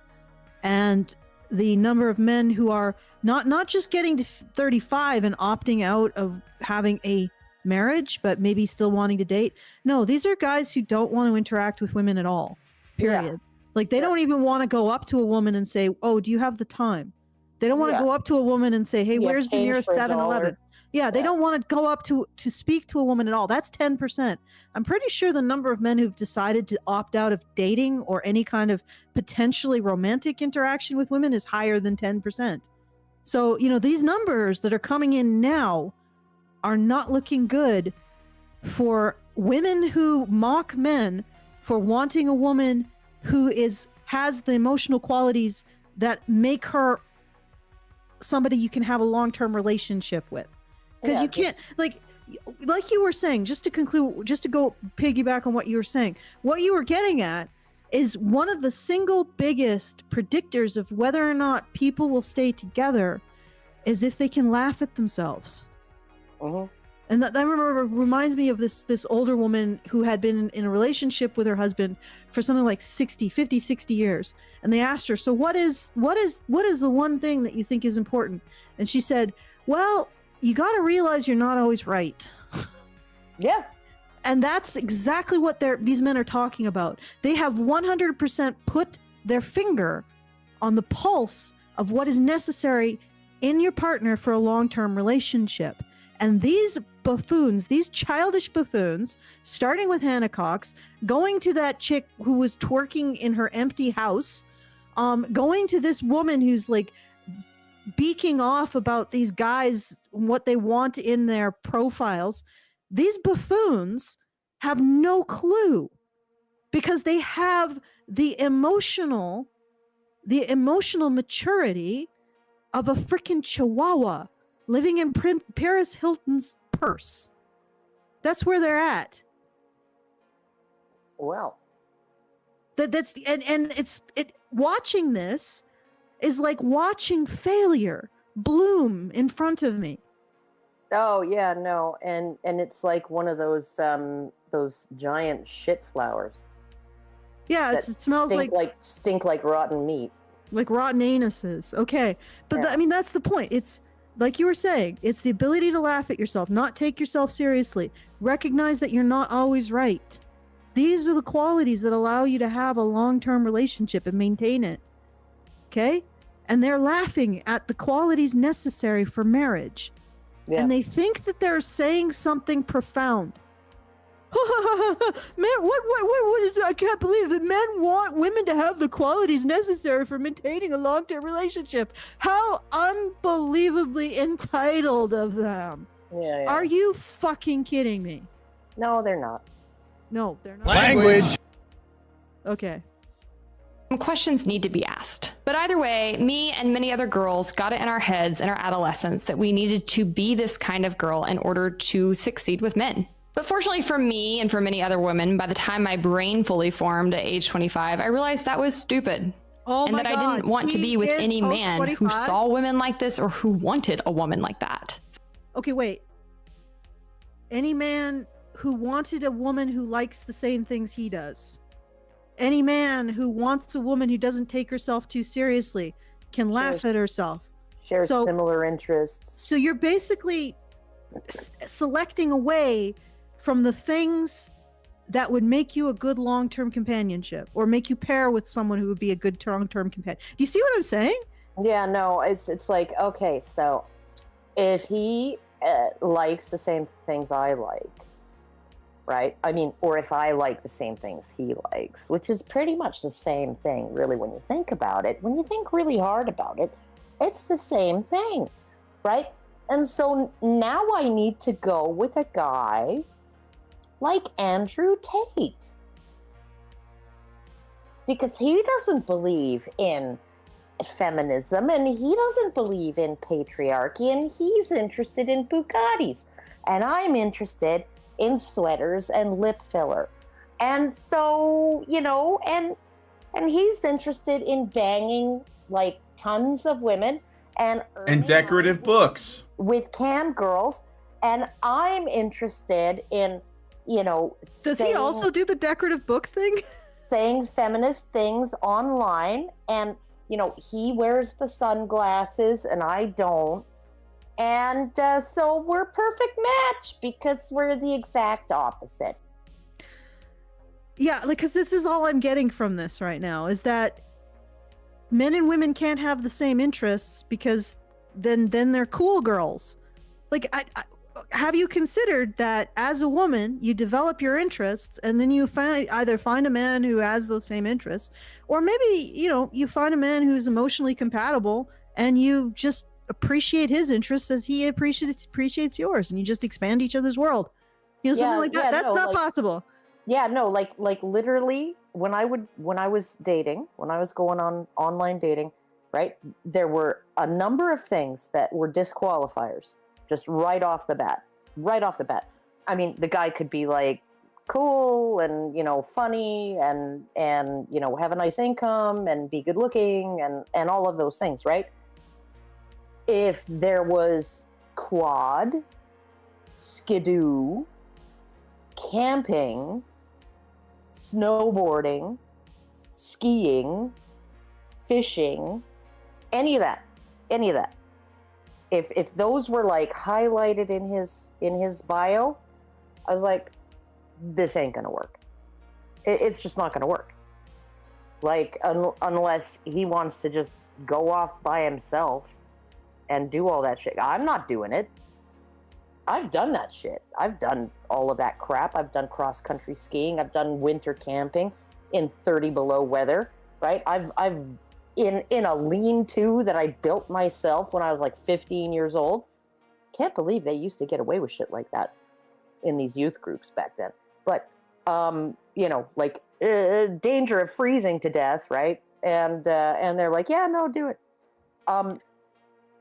and the number of men who are not just getting to 35 and opting out of having a marriage, but maybe still wanting to date. No, these are guys who don't want to interact with women at all. Period. Yeah. Like they don't even want to go up to a woman and say, "Oh, do you have the time?" They don't want to go up to a woman and say, "Hey, where's the nearest 7-Eleven?" Yeah, they don't want to go up to speak to a woman at all. That's 10%. I'm pretty sure the number of men who've decided to opt out of dating or any kind of potentially romantic interaction with women is higher than 10%. So, you know, these numbers that are coming in now are not looking good for women who mock men for wanting a woman who has the emotional qualities that make her somebody you can have a long-term relationship with. Because you can't, like you were saying, just to conclude, just to go piggyback on what you were saying, what you were getting at is one of the single biggest predictors of whether or not people will stay together is if they can laugh at themselves. And that reminds me of this older woman who had been in a relationship with her husband for something like 50, 60 years. And they asked her, so what is the one thing that you think is important? And she said, well, you got to realize you're not always right. Yeah. And that's exactly what these men are talking about. They have 100% put their finger on the pulse of what is necessary in your partner for a long-term relationship. And these buffoons, these childish buffoons, starting with Hannah Cox, going to that chick who was twerking in her empty house, going to this woman who's like beaking off about these guys, what they want in their profiles. These buffoons have no clue because they have the emotional maturity of a freaking chihuahua living in Paris Hilton's purse. That's where they're at. Well, that's watching this is like watching failure bloom in front of me. Oh yeah, no, and it's like one of those giant shit flowers. Yeah, it smells stink like rotten meat, like rotten anuses. Okay, but I mean that's the point. It's like you were saying, it's the ability to laugh at yourself, not take yourself seriously, recognize that you're not always right. These are the qualities that allow you to have a long-term relationship and maintain it. Okay? And they're laughing at the qualities necessary for marriage. Yeah. And they think that they're saying something profound. Man, what is it? I can't believe that men want women to have the qualities necessary for maintaining a long-term relationship. How unbelievably entitled of them. Yeah. Are you fucking kidding me? No, they're not. No, they're not. Language! Okay. Questions need to be asked. But either way, me and many other girls got it in our heads in our adolescence that we needed to be this kind of girl in order to succeed with men. But fortunately for me and for many other women, by the time my brain fully formed at age 25, I realized that was stupid. Oh and my that God. I didn't want to be with any man who saw women like this or who wanted a woman like that. Okay, wait. Any man who wanted a woman who likes the same things he does. Any man who wants a woman who doesn't take herself too seriously can laugh at herself. Shares similar interests. So you're basically selecting away from the things that would make you a good long-term companionship or make you pair with someone who would be a good long-term companion. Do you see what I'm saying? Yeah, no, it's like, okay, so if he likes the same things I like, right? I mean, or if I like the same things he likes, which is pretty much the same thing, really, when you think about it. When you think really hard about it, it's the same thing, right? And so now I need to go with a guy like Andrew Tate. Because he doesn't believe in feminism and he doesn't believe in patriarchy and he's interested in Bugattis. And I'm interested in sweaters and lip filler. And so, you know, and he's interested in banging like tons of women and decorative books with cam girls. And I'm interested in, you know, does he also do the decorative book thing? Saying feminist things online, and you know, he wears the sunglasses and I don't, and so we're perfect match because we're the exact opposite. Yeah, like, because this is all I'm getting from this right now is that men and women can't have the same interests because then they're cool girls. Like, I have you considered that as a woman, you develop your interests and then you either find a man who has those same interests, or maybe, you know, you find a man who's emotionally compatible and you just appreciate his interests as he appreciates yours, and you just expand each other's world. You know, something like that. That's not possible. Yeah, no, like literally when I was going on online dating, right? There were a number of things that were disqualifiers. Just right off the bat. I mean, the guy could be like cool and, you know, funny and, you know, have a nice income and be good looking and all of those things, right? If there was quad, skidoo, camping, snowboarding, skiing, fishing, any of that. If those were like highlighted in his bio, I was like, this ain't gonna work. It's just not gonna work. Like unless he wants to just go off by himself and do all that shit. I'm not doing it. I've done that shit. I've done all of that crap. I've done cross-country skiing. I've done winter camping in 30 below weather, right? I've in a lean-to that I built myself when I was like 15 years old. Can't believe they used to get away with shit like that in these youth groups back then. But, you know, like danger of freezing to death, right? And they're like, yeah, no, do it.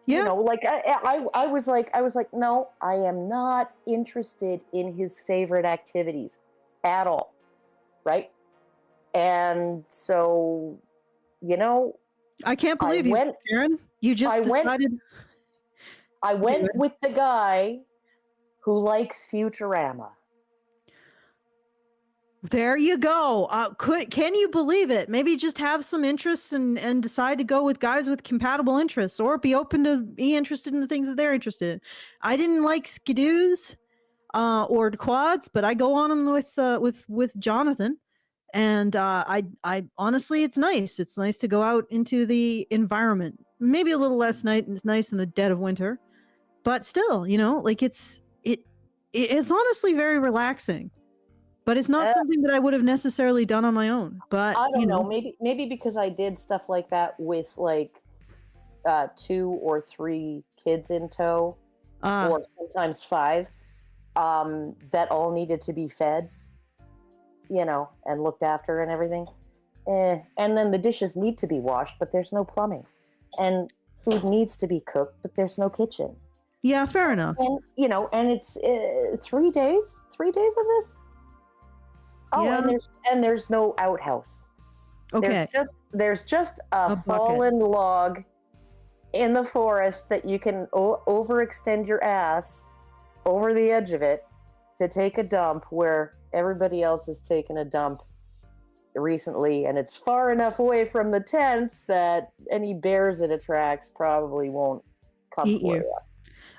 You know, like I was like, no, I am not interested in his favorite activities at all, right? And so, you know, I can't believe you, Karen. You just decided. I went with the guy who likes Futurama. There you go. Can you believe it? Maybe just have some interests and decide to go with guys with compatible interests, or be open to be interested in the things that they're interested in. I didn't like skidoos or quads, but I go on them with Jonathan. And I honestly, it's nice. It's nice to go out into the environment. Maybe a little less nice in the dead of winter, but still, you know, like it's honestly very relaxing. But it's not something that I would have necessarily done on my own. But I don't know. Maybe because I did stuff like that with like 2 or 3 kids in tow, or sometimes 5, that all needed to be fed, you know, and looked after and everything. And then the dishes need to be washed, but there's no plumbing. And food needs to be cooked, but there's no kitchen. Yeah, fair enough. And, you know, and it's 3 days of this. Oh, yeah. and there's no outhouse. Okay. There's just a fallen log in the forest that you can overextend your ass over the edge of it to take a dump where everybody else has taken a dump recently, and it's far enough away from the tents that any bears it attracts probably won't come Eat for you. you.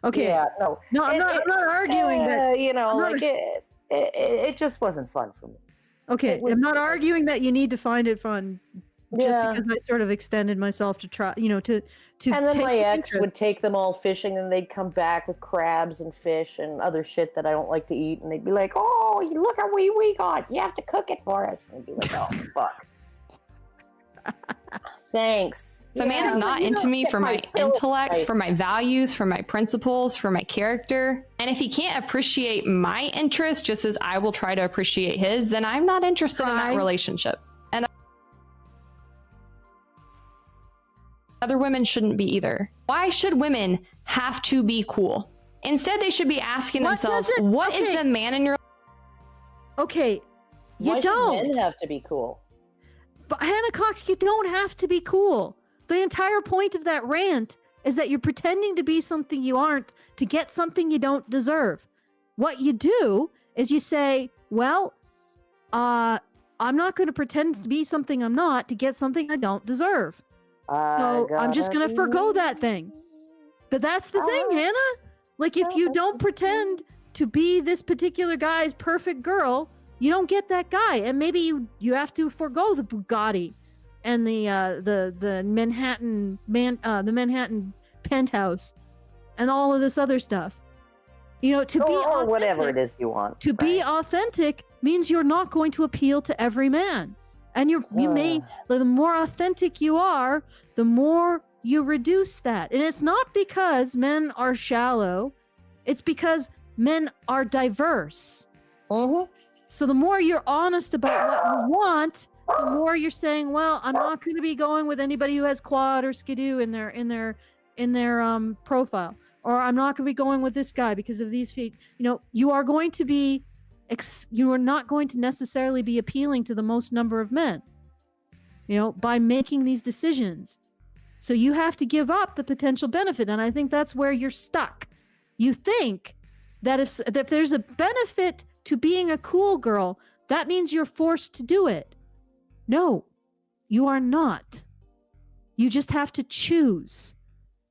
Okay. Yeah, no. I'm not arguing that. You know, it just wasn't fun for me. Okay, I'm not arguing that you need to find it fun. Just because I sort of extended myself to try, you know, to. And then my ex would take them all fishing, and they'd come back with crabs and fish and other shit that I don't like to eat, and they'd be like, "Oh, look at what we got! You have to cook it for us." And I'd be like, "Oh, fuck." Thanks. If a man's not into me for my intellect, for my values, for my principles, for my character, and if he can't appreciate my interest just as I will try to appreciate his, then I'm not interested in that relationship. And other women shouldn't be either. Why should women have to be cool? Instead, they should be asking themselves, what is the man in your life? Okay, Why should men have to be cool? But Hannah Cox, you don't have to be cool. The entire point of that rant is that you're pretending to be something you aren't to get something you don't deserve. What you do is you say, well, I'm not going to pretend to be something I'm not to get something I don't deserve. So I'm just going to forgo that thing. But that's the thing, Hannah. Like, if you don't pretend to be this particular guy's perfect girl, you don't get that guy. And maybe you have to forgo the Bugatti and the Manhattan the Manhattan penthouse and all of this other stuff. You know, to be authentic, whatever it is you want. To be authentic means you're not going to appeal to every man. And you may, the more authentic you are, the more you reduce that. And it's not because men are shallow. It's because men are diverse. So the more you're honest about what you want, the more you're saying, well, I'm not going to be going with anybody who has quad or skidoo in their profile, or I'm not going to be going with this guy because of these feet. You know, you are going to be, you are not going to necessarily be appealing to the most number of men, you know, by making these decisions. So you have to give up the potential benefit. And I think that's where you're stuck. You think that if there's a benefit to being a cool girl, that means you're forced to do it. No, you are not. You just have to choose.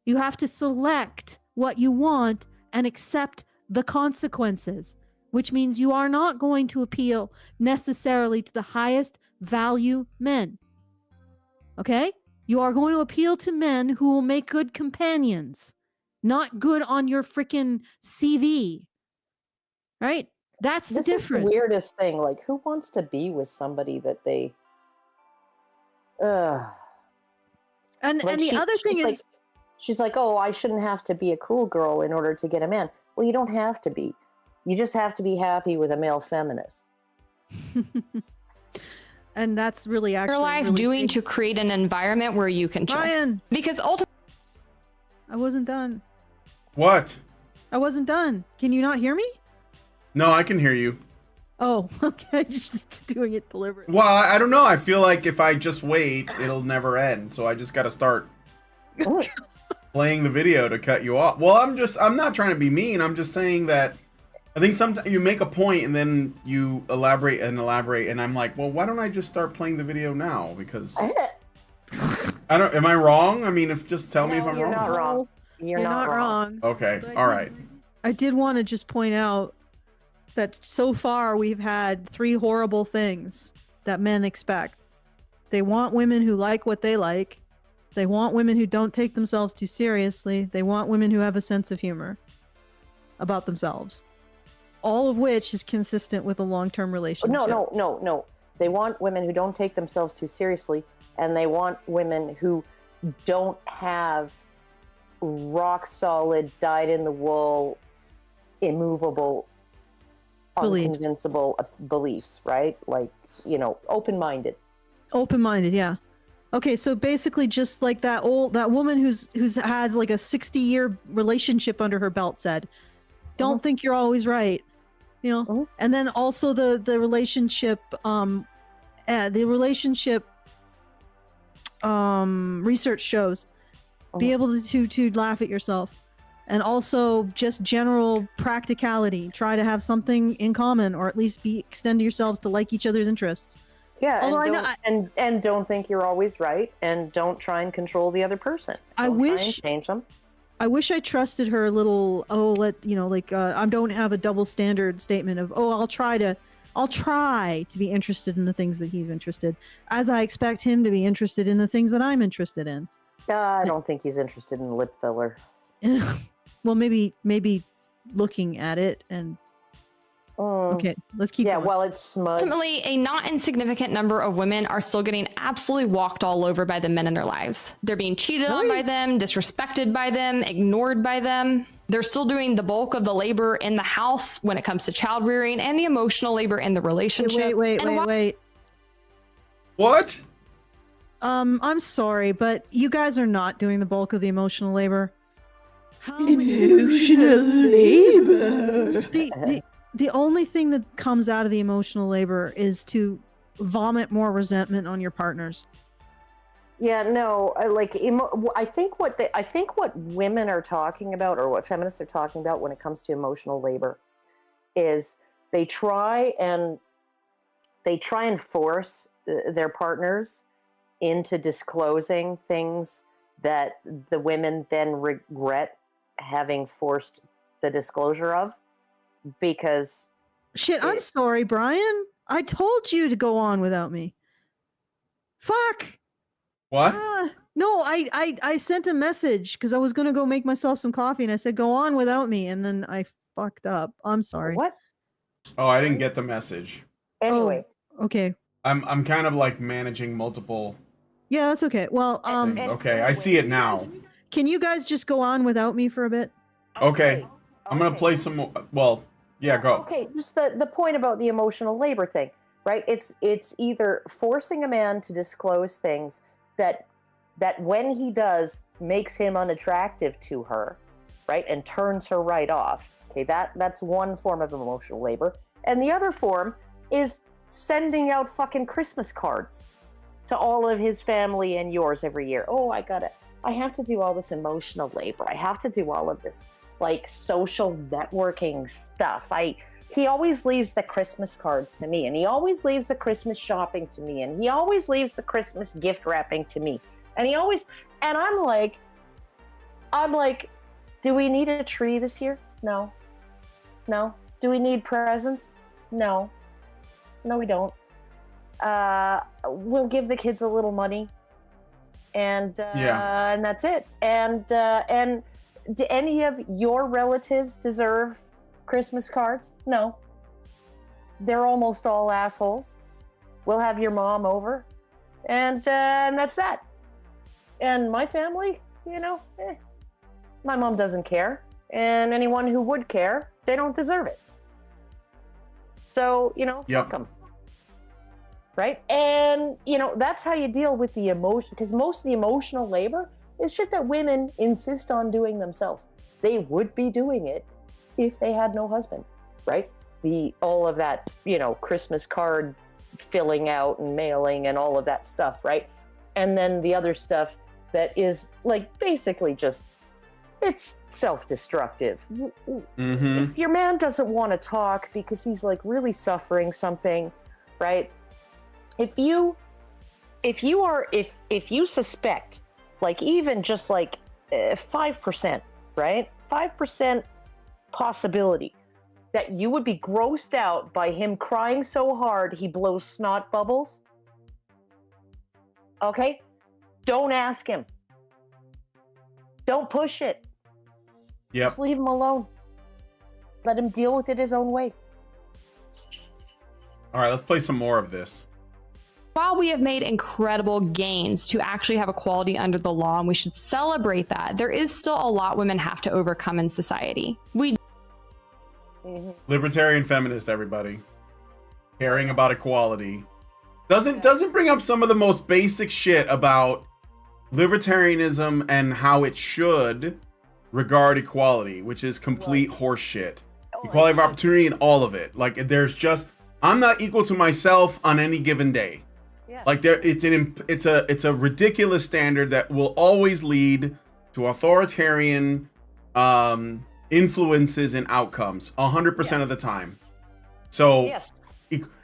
You have to select what you want and accept the consequences, which means you are not going to appeal necessarily to the highest value men. Okay? You are going to appeal to men who will make good companions, not good on your freaking CV. Right? That's the difference. Is the weirdest thing. Like, who wants to be with somebody that they... And the other thing is... Like, she's like, oh, I shouldn't have to be a cool girl in order to get a man. Well, you don't have to be. You just have to be happy with a male feminist. And that's really actually... Your life doing to create an environment where you can chill. Ryan! Because ultimately... I wasn't done. What? I wasn't done. Can you not hear me? No, I can hear you. Oh, okay. You're just doing it deliberately. Well, I don't know. I feel like if I just wait, it'll never end. So I just got to start playing the video to cut you off. Well, I'm not trying to be mean. I'm just saying that I think sometimes you make a point and then you elaborate. And I'm like, well, why don't I just start playing the video now? Because am I wrong? I mean, just tell me if I'm wrong. You're not wrong. You're not wrong. Okay. All right. I did want to just point out that so far we've had 3 horrible things that men expect. They want women who like what they like. They want women who don't take themselves too seriously. They want women who have a sense of humor about themselves. All of which is consistent with a long-term relationship. No. They want women who don't take themselves too seriously, and they want women who don't have rock-solid, dyed-in-the-wool, immovable, unconvincible beliefs, right? Like, you know, open-minded. Open-minded, yeah. Okay, so basically just like that woman who's has like a 60-year relationship under her belt said, don't think you're always right. You know? And then also the relationship research shows be able to laugh at yourself. And also just general practicality. Try to have something in common, or at least extend yourselves to like each other's interests. Yeah, and don't think you're always right, and don't try and control the other person. Try and change them. I wish I trusted her a little. I don't have a double standard statement of, I'll try to be interested in the things that he's interested, as I expect him to be interested in the things that I'm interested in. I don't think he's interested in lip filler. Well, maybe looking at it and Okay, let's keep going. Well, it's smudged. Ultimately, a not insignificant number of women are still getting absolutely walked all over by the men in their lives. They're being cheated on by them, disrespected by them, ignored by them. They're still doing the bulk of the labor in the house when it comes to child rearing and the emotional labor in the relationship. Wait. What? I'm sorry, but you guys are not doing the bulk of the emotional labor. Emotional labor. The only thing that comes out of the emotional labor is to vomit more resentment on your partners. Yeah, no, I think what women are talking about, or what feminists are talking about when it comes to emotional labor, is they try and force their partners into disclosing things that the women then regret having forced the disclosure of, because I'm sorry, Brian. I told you to go on without me. Fuck. What? No, I sent a message because I was gonna go make myself some coffee, and I said go on without me, and then I fucked up. I'm sorry. What? Oh, I didn't get the message. Anyway. Oh, okay. I'm kind of like managing multiple. Yeah, that's okay. Well, okay, I see it now. Can you guys just go on without me for a bit? Okay. I'm gonna play some more. Well, yeah, go. Okay, just the point about the emotional labor thing, right? It's either forcing a man to disclose things that when he does makes him unattractive to her, right, and turns her right off. Okay, that's one form of emotional labor, and the other form is sending out fucking Christmas cards to all of his family and yours every year. Oh, I have to do all this emotional labor. I have to do all of this like social networking stuff. He always leaves the Christmas cards to me, and he always leaves the Christmas shopping to me, and he always leaves the Christmas gift wrapping to me. And I'm like, do we need a tree this year? No. Do we need presents? No, we don't. We'll give the kids a little money, and that's it. And do any of your relatives deserve Christmas cards? No. They're almost all assholes. We'll have your mom over, and that's that. And my family, my mom doesn't care, and anyone who would care, they don't deserve it. So, fuck them. Right? And, that's how you deal with the emotion, because most of the emotional labor is shit that women insist on doing themselves. They would be doing it if they had no husband, right? All of that, Christmas card filling out and mailing and all of that stuff, right? And then the other stuff that is like basically just, it's self-destructive. Mm-hmm. If your man doesn't want to talk because he's like really suffering something, right? If you suspect, like even just like 5%, right? 5% possibility that you would be grossed out by him crying so hard he blows snot bubbles. Okay? Don't ask him. Don't push it. Yep. Just leave him alone. Let him deal with it his own way. All right, let's play some more of this. While we have made incredible gains to actually have equality under the law, and we should celebrate that, there is still a lot women have to overcome in society. Libertarian feminist, everybody. Caring about equality. Doesn't bring up some of the most basic shit about libertarianism and how it should regard equality, which is complete horseshit. Equality of opportunity and all of it. Like, there's just, I'm not equal to myself on any given day. Yeah. Like, it's a ridiculous standard that will always lead to authoritarian influences and outcomes 100% of the time. So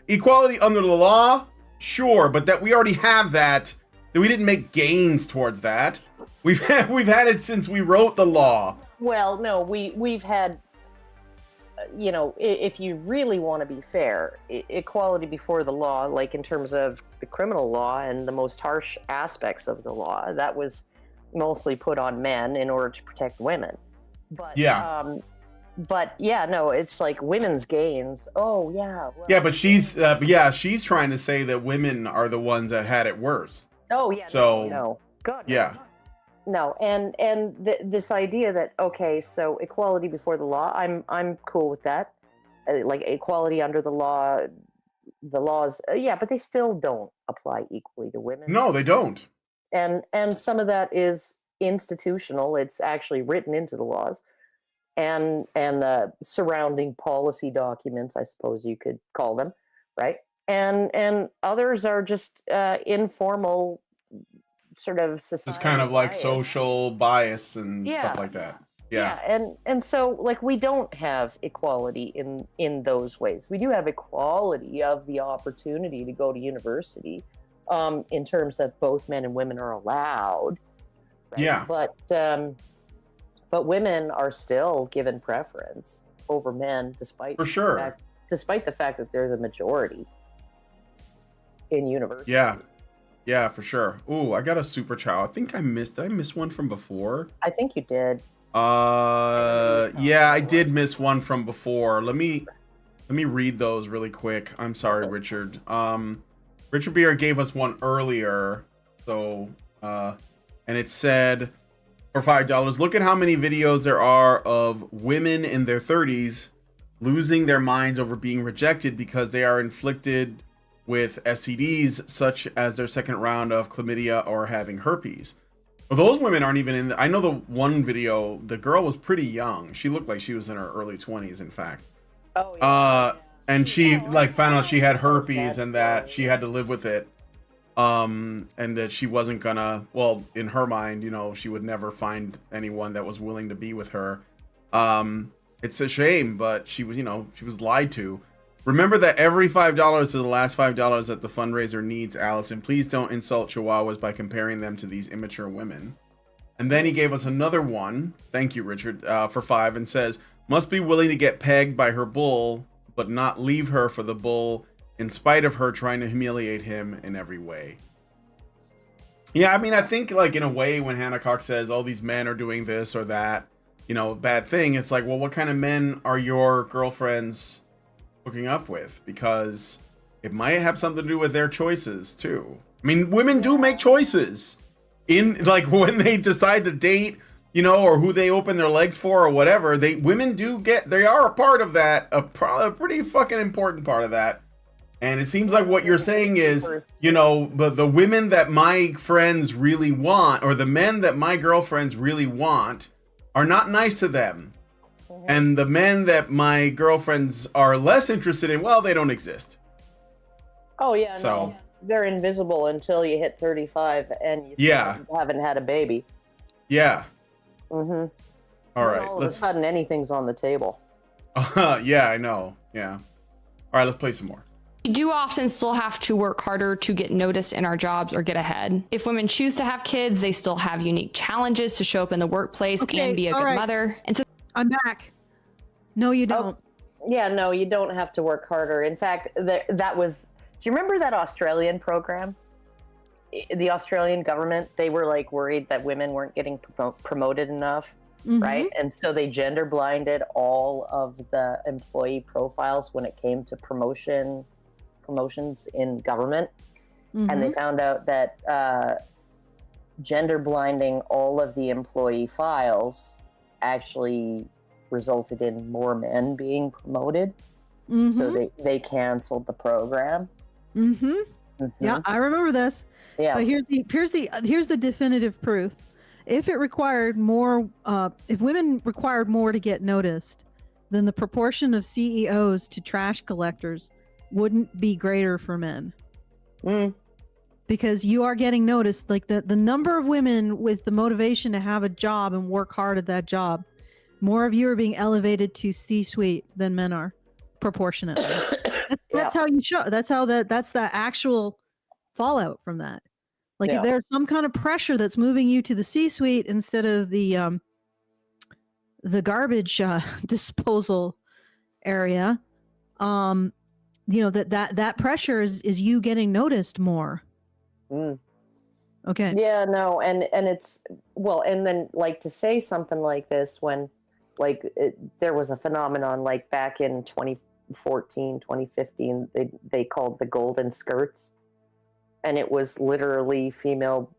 equality under the law, sure, but that we already have that we didn't make gains towards that. We've had it since we wrote the law. Well, no, we've had, if you really want to be fair, equality before the law, like in terms of the criminal law and the most harsh aspects of the law, that was mostly put on men in order to protect women. But But yeah, no, it's like women's gains. Oh yeah. Well, Yeah, but she's trying to say that women are the ones that had it worse. oh yeah. So no. God. yeah. No, and this idea that okay, so equality before the law, I'm cool with that. Like equality under the law, the laws, yeah, but they still don't apply equally to women. No, they don't. And some of that is institutional. It's actually written into the laws, and the surrounding policy documents, I suppose you could call them, right? And others are just informal. Sort of society It's kind of like bias. social bias and stuff like that. Yeah. And so like we don't have equality in those ways. We do have equality of the opportunity to go to university, in terms of both men and women are allowed. Right? Yeah. But women are still given preference over men, despite For sure. despite the fact that they're the majority in university. Yeah, for sure. Ooh, I got a super chow. I think did I miss one from before? I think you did. Yeah, I did miss one from before. Let me read those really quick. I'm sorry, Richard. Richard Beer gave us one earlier. So, and it said, for $5, look at how many videos there are of women in their 30s losing their minds over being rejected because they are inflicted with STDs such as their second round of chlamydia or having herpes. Well, those women aren't even in. I know the one video, the girl was pretty young. She looked like she was in her early 20s, in fact. Oh, yeah. And she like found out she had herpes and that she had to live with it. And that she wasn't gonna, well, in her mind, you know, she would never find anyone that was willing to be with her. It's a shame, but she was, you know, she was lied to. Remember that every $5 is the last $5 that the fundraiser needs, Allison. Please don't insult Chihuahuas by comparing them to these immature women. And then he gave us another one. Thank you, Richard, for $5, and says, must be willing to get pegged by her bull, but not leave her for the bull in spite of her trying to humiliate him in every way. Yeah, I mean, I think like in a way when Hannah Cox says, oh, these men are doing this or that, you know, bad thing, it's like, well, what kind of men are your girlfriends hooking up with? Because it might have something to do with their choices too. I mean, women do make choices in like when they decide to date, you know, or who they open their legs for or whatever. Women they are a part of that, a pretty fucking important part of that. And it seems like what you're saying is, you know, the women that my friends really want, or the men that my girlfriends really want, are not nice to them. And the men that my girlfriends are less interested in, well, they don't exist. Oh, yeah, no. They're invisible until you hit 35 and you haven't had a baby. Yeah. Mm-hmm. All right. All of a sudden, anything's on the table. Yeah, I know. Yeah. All right, let's play some more. We do often still have to work harder to get noticed in our jobs or get ahead. If women choose to have kids, they still have unique challenges to show up in the workplace and be a good mother. And so I'm back. No, you don't. Yeah, no, you don't have to work harder. In fact, that was... Do you remember that Australian program? The Australian government, they were like worried that women weren't getting promoted enough, right? And so they gender blinded all of the employee profiles when it came to promotions in government. And they found out that gender blinding all of the employee files actually resulted in more men being promoted. So they canceled the program. Yeah, I remember this. Yeah. But here's the definitive proof. If women required more to get noticed, then the proportion of CEOs to trash collectors wouldn't be greater for men. Because you are getting noticed. Like the number of women with the motivation to have a job and work hard at that job, more of you are being elevated to C-suite than men are, proportionately. That's how you show. That's the actual fallout from that. Like if there's some kind of pressure that's moving you to the C-suite instead of the garbage disposal area, you know, that pressure is you getting noticed more. Okay. Yeah, no, and it's, well, and then like to say something like this when there was a phenomenon like back in 2014, 2015, they called the golden skirts. And it was literally female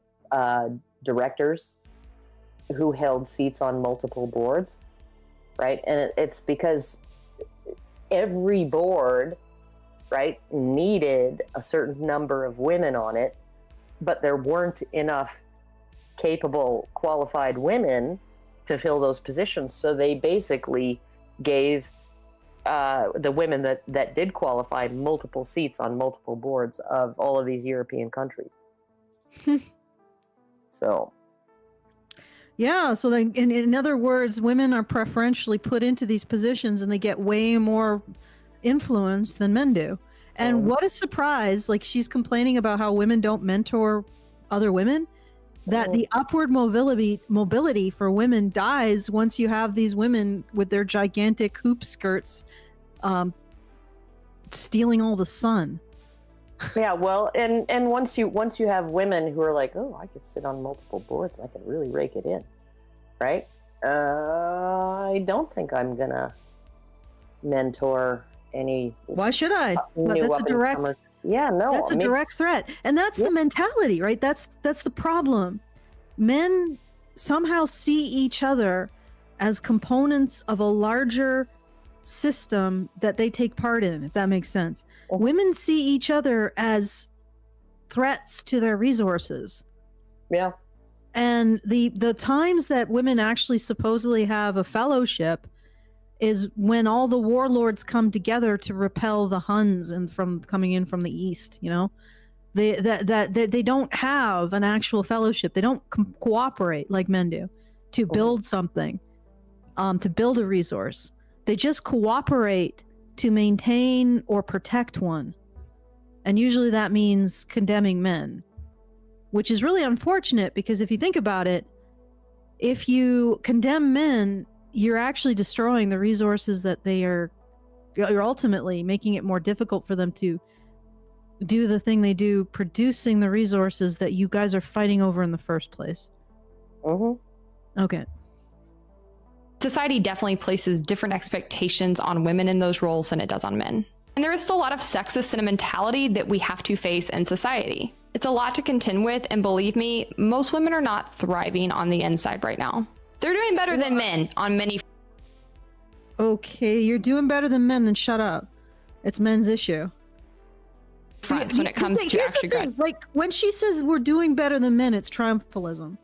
directors who held seats on multiple boards, right? And it's because every board, right, needed a certain number of women on it, but there weren't enough capable, qualified women to fill those positions. So they basically gave the women that did qualify multiple seats on multiple boards of all of these European countries. So then in other words, women are preferentially put into these positions and they get way more influence than men do. And what a surprise, like she's complaining about how women don't mentor other women, that the upward mobility for women dies once you have these women with their gigantic hoop skirts stealing all the sun. Yeah, well, and once you have women who are like, oh, I could sit on multiple boards and I could really rake it in, right? I don't think I'm gonna mentor any. Why should I? That's a direct. Yeah, no. That's a direct threat, and that's the mentality, right? That's the problem. Men somehow see each other as components of a larger system that they take part in, if that makes sense. Women see each other as threats to their resources. Yeah. And the times that women actually supposedly have a fellowship is when all the warlords come together to repel the Huns and from coming in from the east, you know. They don't have an actual fellowship. They don't cooperate like men do to build something, to build a resource. They just cooperate to maintain or protect one. And usually that means condemning men, which is really unfortunate because if you think about it, if you condemn men, you're actually destroying the resources that you're ultimately making it more difficult for them to do the thing they do, producing the resources that you guys are fighting over in the first place. Okay. Society definitely places different expectations on women in those roles than it does on men. And there is still a lot of sexist sentimentality that we have to face in society. It's a lot to contend with, and believe me, most women are not thriving on the inside right now. They're doing better than men on many. Okay, you're doing better than men, then shut up. It's men's issue. Fronts when it comes to actually like when she says we're doing better than men, it's triumphalism.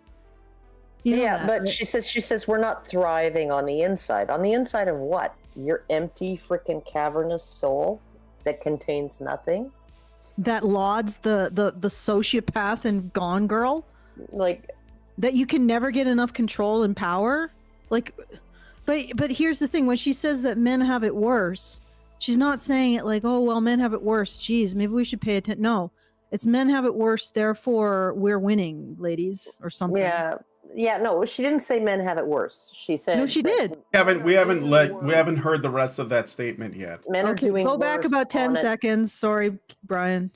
You know that, but right? she says we're not thriving on the inside. On the inside of what? Your empty freaking cavernous soul that contains nothing? That lauds the sociopath and Gone Girl? Like that you can never get enough control and power? Like but here's the thing, when she says that men have it worse, she's not saying it like, oh well, men have it worse. Geez, maybe we should pay attention. No. It's men have it worse, therefore we're winning, ladies, or something. Yeah, no, she didn't say men have it worse. She said no, she did. We haven't heard the rest of that statement yet. Men are doing go back worse about 10 on seconds. Sorry, Brian.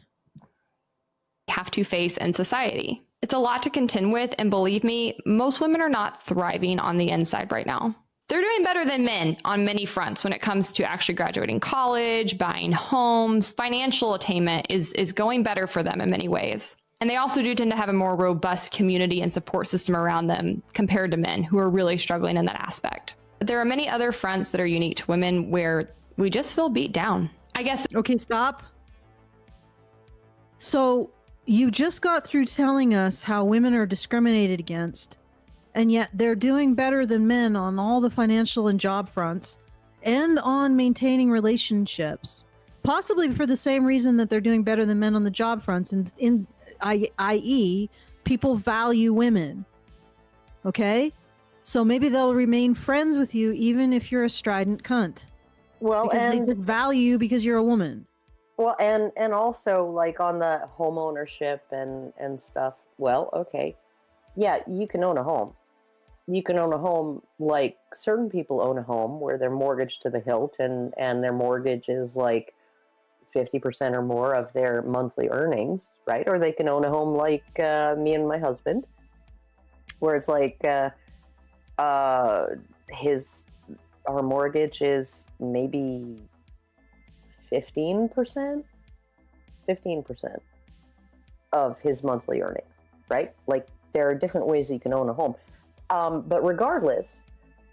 Have to face in society. It's a lot to contend with, and believe me, most women are not thriving on the inside right now. They're doing better than men on many fronts when it comes to actually graduating college, buying homes. Financial attainment is going better for them in many ways. And they also do tend to have a more robust community and support system around them compared to men who are really struggling in that aspect. But there are many other fronts that are unique to women where we just feel beat down. I guess. Okay, stop. So you just got through telling us how women are discriminated against, and yet they're doing better than men on all the financial and job fronts and on maintaining relationships, possibly for the same reason that they're doing better than men on the job fronts, and i.e. people value women. Okay? So maybe they'll remain friends with you even if you're a strident cunt. Well, because they value you because you're a woman. Well, and also like on the home ownership and stuff. Well, okay. Yeah, you can own a home. You can own a home like certain people own a home where they're mortgaged to the hilt and their mortgage is like 50% or more of their monthly earnings, right? Or they can own a home like me and my husband, where it's like his our mortgage is maybe 15% of his monthly earnings, right? Like, there are different ways that you can own a home. But regardless,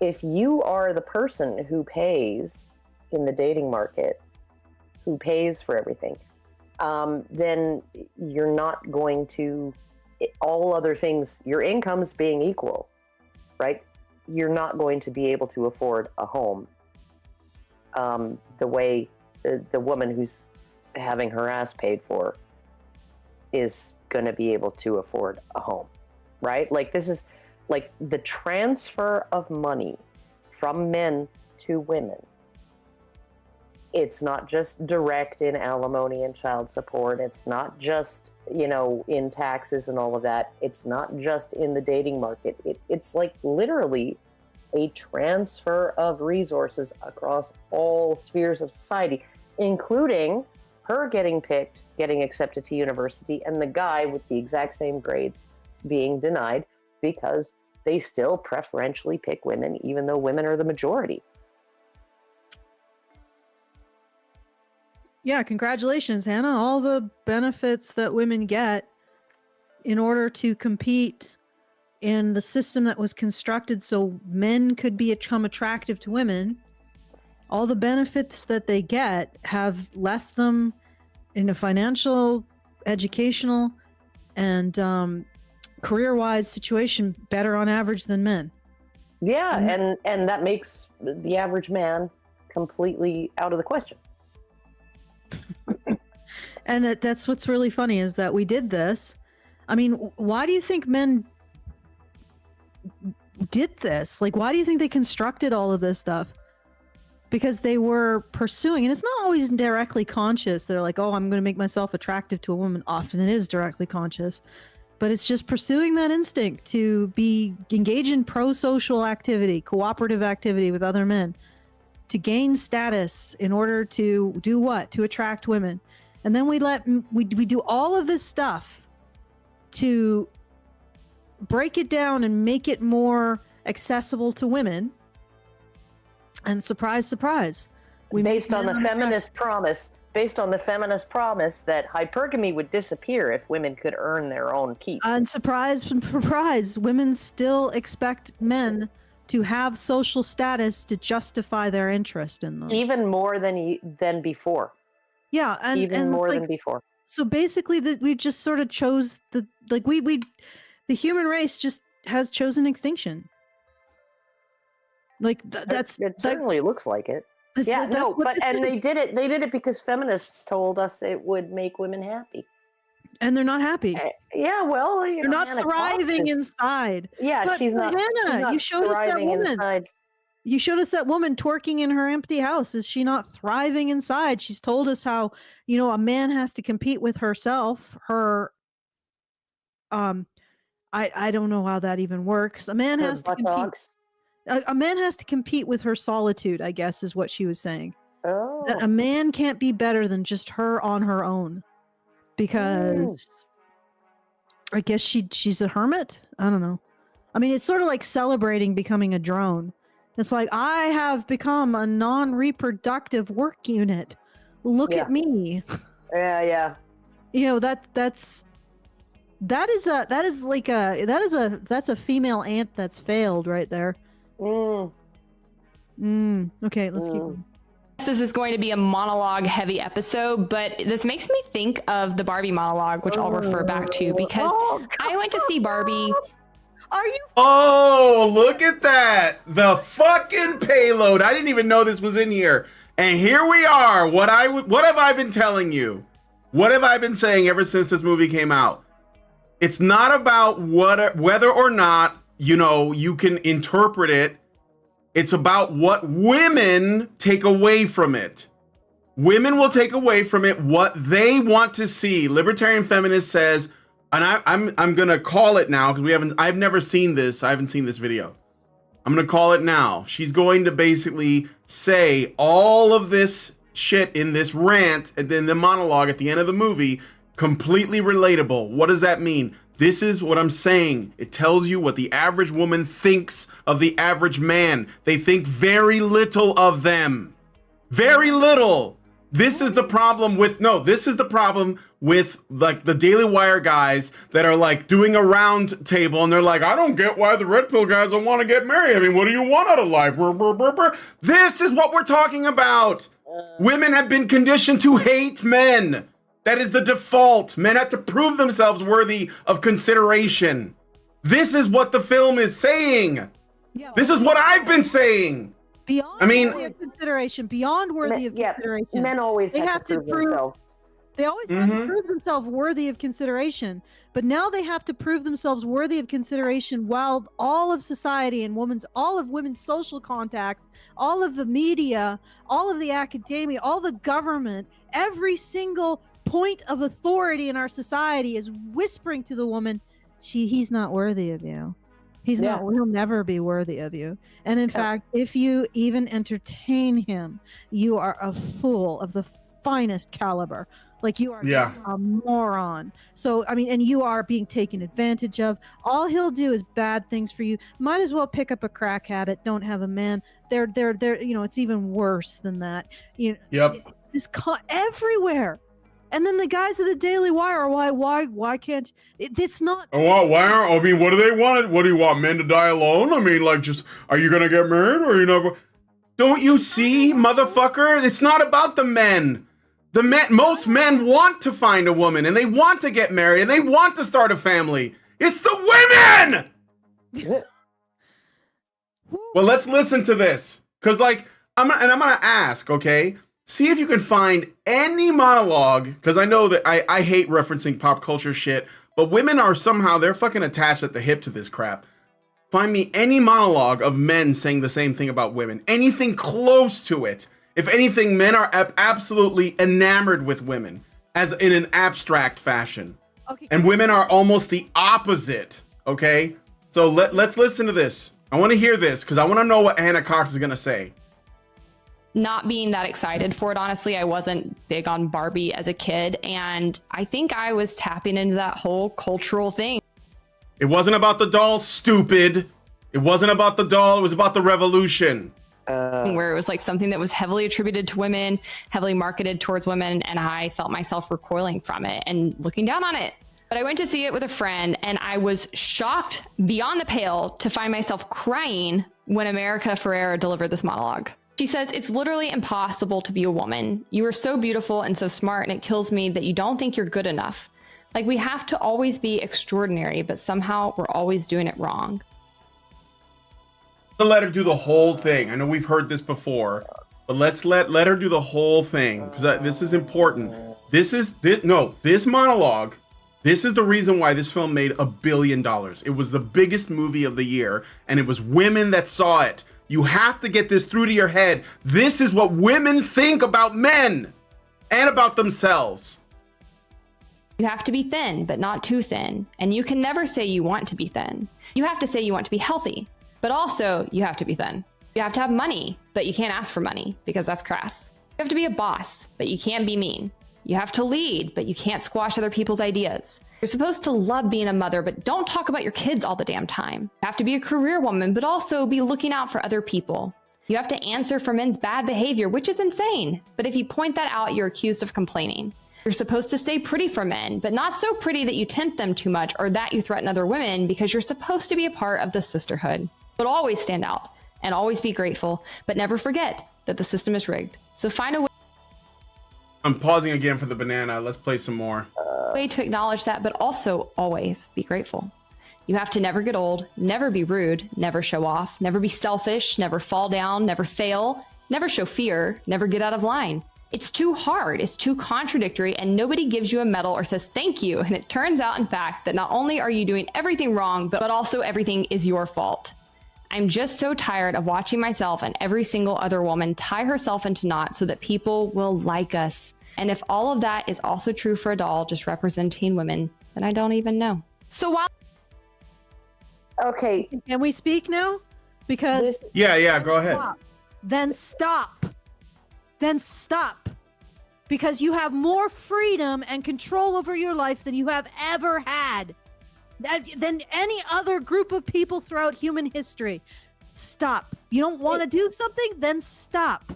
if you are the person who pays in the dating market, who pays for everything, then you're not going to, all other things, your incomes being equal, right? You're not going to be able to afford a home the way the woman who's having her ass paid for is going to be able to afford a home, right? Like, this is like the transfer of money from men to women. It's not just direct in alimony and child support. It's not just, you know, in taxes and all of that. It's not just in the dating market. It's like literally a transfer of resources across all spheres of society, including her getting picked, getting accepted to university, and the guy with the exact same grades being denied because they still preferentially pick women, even though women are the majority. Yeah, congratulations, Hannah. All the benefits that women get in order to compete in the system that was constructed so men could become attractive to women, all the benefits that they get have left them in a financial, educational, and career-wise situation better on average than men. Yeah, and that makes the average man completely out of the question. And that's what's really funny is that we did this. I mean, why do you think men did this? Like, why do you think they constructed all of this stuff? Because they were pursuing, and it's not always directly conscious. They're like, oh, I'm going to make myself attractive to a woman. Often it is directly conscious, but it's just pursuing that instinct to engage in pro-social activity, cooperative activity with other men, to gain status in order to do what? To attract women. And then we do all of this stuff to break it down and make it more accessible to women. And surprise, surprise, Based on the feminist promise that hypergamy would disappear if women could earn their own keep. And surprise, women still expect men to have social status to justify their interest in them. Even more than before. Yeah, and more like, than before. So basically, we just sort of chose the human race just has chosen extinction. Like it certainly looks like it. Yeah, no, but they did it because feminists told us it would make women happy. And they're not happy. Yeah, well, they're not Hannah thriving inside. Yeah, but she's not. Hannah, you showed us that woman. Inside. You showed us that woman twerking in her empty house. Is she not thriving inside? She's told us how, you know, a man has to compete with herself. I don't know how that even works. A man has to compete. A man has to compete with her solitude, I guess, is what she was saying. Oh. That a man can't be better than just her on her own. Because I guess she's a hermit? I don't know. I mean, it's sort of like celebrating becoming a drone. It's like, I have become a non-reproductive work unit. Look at me. Yeah. You know, that's a female ant that's failed right there. Okay, let's keep going. This is going to be a monologue heavy episode, but this makes me think of the Barbie monologue, which I'll refer back to because I went to see Barbie. Are you? Oh, look at that. The fucking payload. I didn't even know this was in here. And here we are. What have I been telling you? What have I been saying ever since this movie came out? It's not about whether or not, you know, you can interpret it. It's about what women take away from it. Women will take away from it what they want to see. Libertarian Feminist says, and I'm gonna call it now because I've never seen this. I haven't seen this video. I'm gonna call it now. She's going to basically say all of this shit in this rant and then the monologue at the end of the movie, completely relatable. What does that mean? This is what I'm saying. It tells you what the average woman thinks of the average man. They think very little of them. Very little. This is the problem with like the Daily Wire guys that are like doing a round table and they're like, I don't get why the red pill guys don't want to get married. I mean, what do you want out of life? This is what we're talking about. Women have been conditioned to hate men. That is the default. Men have to prove themselves worthy of consideration. This is what the film is saying. Yeah, this is what I've been saying. Beyond worthy of consideration, beyond worthy of consideration. Men always have to prove themselves. They always have to prove themselves worthy of consideration. But now they have to prove themselves worthy of consideration while all of society and all of women's social contacts, all of the media, all of the academia, all the government, every single point of authority in our society is whispering to the woman, he's not worthy of you. He'll never be worthy of you. And in fact, if you even entertain him, you are a fool of the finest caliber. Like you are just a moron. So, I mean, and you are being taken advantage of. All he'll do is bad things for you. Might as well pick up a crack habit. Don't have a man. They're, it's even worse than that. This everywhere. And then the guys at the Daily Wire, why can't it's not? I mean, what do they want? What do you want, men to die alone? I mean, like, just are you gonna get married or are you not? Don't you see, motherfucker? It's not about the men. Most men want to find a woman and they want to get married and they want to start a family. It's the women. Well, let's listen to this, because like I'm gonna ask, okay? See if you can find any monologue, because I know that I hate referencing pop culture shit, but women are somehow, they're fucking attached at the hip to this crap. Find me any monologue of men saying the same thing about women. Anything close to it. If anything, men are absolutely enamored with women, as in an abstract fashion. Okay. And women are almost the opposite, okay? So let's listen to this. I want to hear this, because I want to know what Hannah Cox is going to say. Not being that excited for it, honestly. I wasn't big on Barbie as a kid, and I think I was tapping into that whole cultural thing. It wasn't about the doll, stupid. It wasn't about the doll, it was about the revolution. Where it was like something that was heavily attributed to women, heavily marketed towards women, and I felt myself recoiling from it and looking down on it. But I went to see it with a friend, and I was shocked beyond the pale to find myself crying when America Ferrera delivered this monologue. She says, it's literally impossible to be a woman. You are so beautiful and so smart, and it kills me that you don't think you're good enough. Like, we have to always be extraordinary, but somehow we're always doing it wrong. Let her do the whole thing. I know we've heard this before, but let's let her do the whole thing, because this is important. This monologue, this is the reason why this film made $1 billion. It was the biggest movie of the year, and it was women that saw it. You have to get this through to your head. This is what women think about men and about themselves. You have to be thin, but not too thin. And you can never say you want to be thin. You have to say you want to be healthy, but also you have to be thin. You have to have money, but you can't ask for money because that's crass. You have to be a boss, but you can't be mean. You have to lead, but you can't squash other people's ideas. You're supposed to love being a mother, but don't talk about your kids all the damn time. You have to be a career woman, but also be looking out for other people. You have to answer for men's bad behavior, which is insane. But if you point that out, you're accused of complaining. You're supposed to stay pretty for men, but not so pretty that you tempt them too much or that you threaten other women, because you're supposed to be a part of the sisterhood. But always stand out and always be grateful, but never forget that the system is rigged. So find a way. I'm pausing again for the banana. Let's play some more. Way to acknowledge that, but also always be grateful. You have to never get old, never be rude, never show off, never be selfish, never fall down, never fail, never show fear, never get out of line. It's too hard, it's too contradictory, and nobody gives you a medal or says thank you. And it turns out, in fact, that not only are you doing everything wrong, but also everything is your fault. I'm just so tired of watching myself and every single other woman tie herself into knots so that people will like us. And if all of that is also true for a doll just representing women, then I don't even know. So while... Okay. Can we speak now? Because... Yeah, go ahead. Then stop. Because you have more freedom and control over your life than you have ever had. than any other group of people throughout human history. Stop. You don't want to do something? Then stop.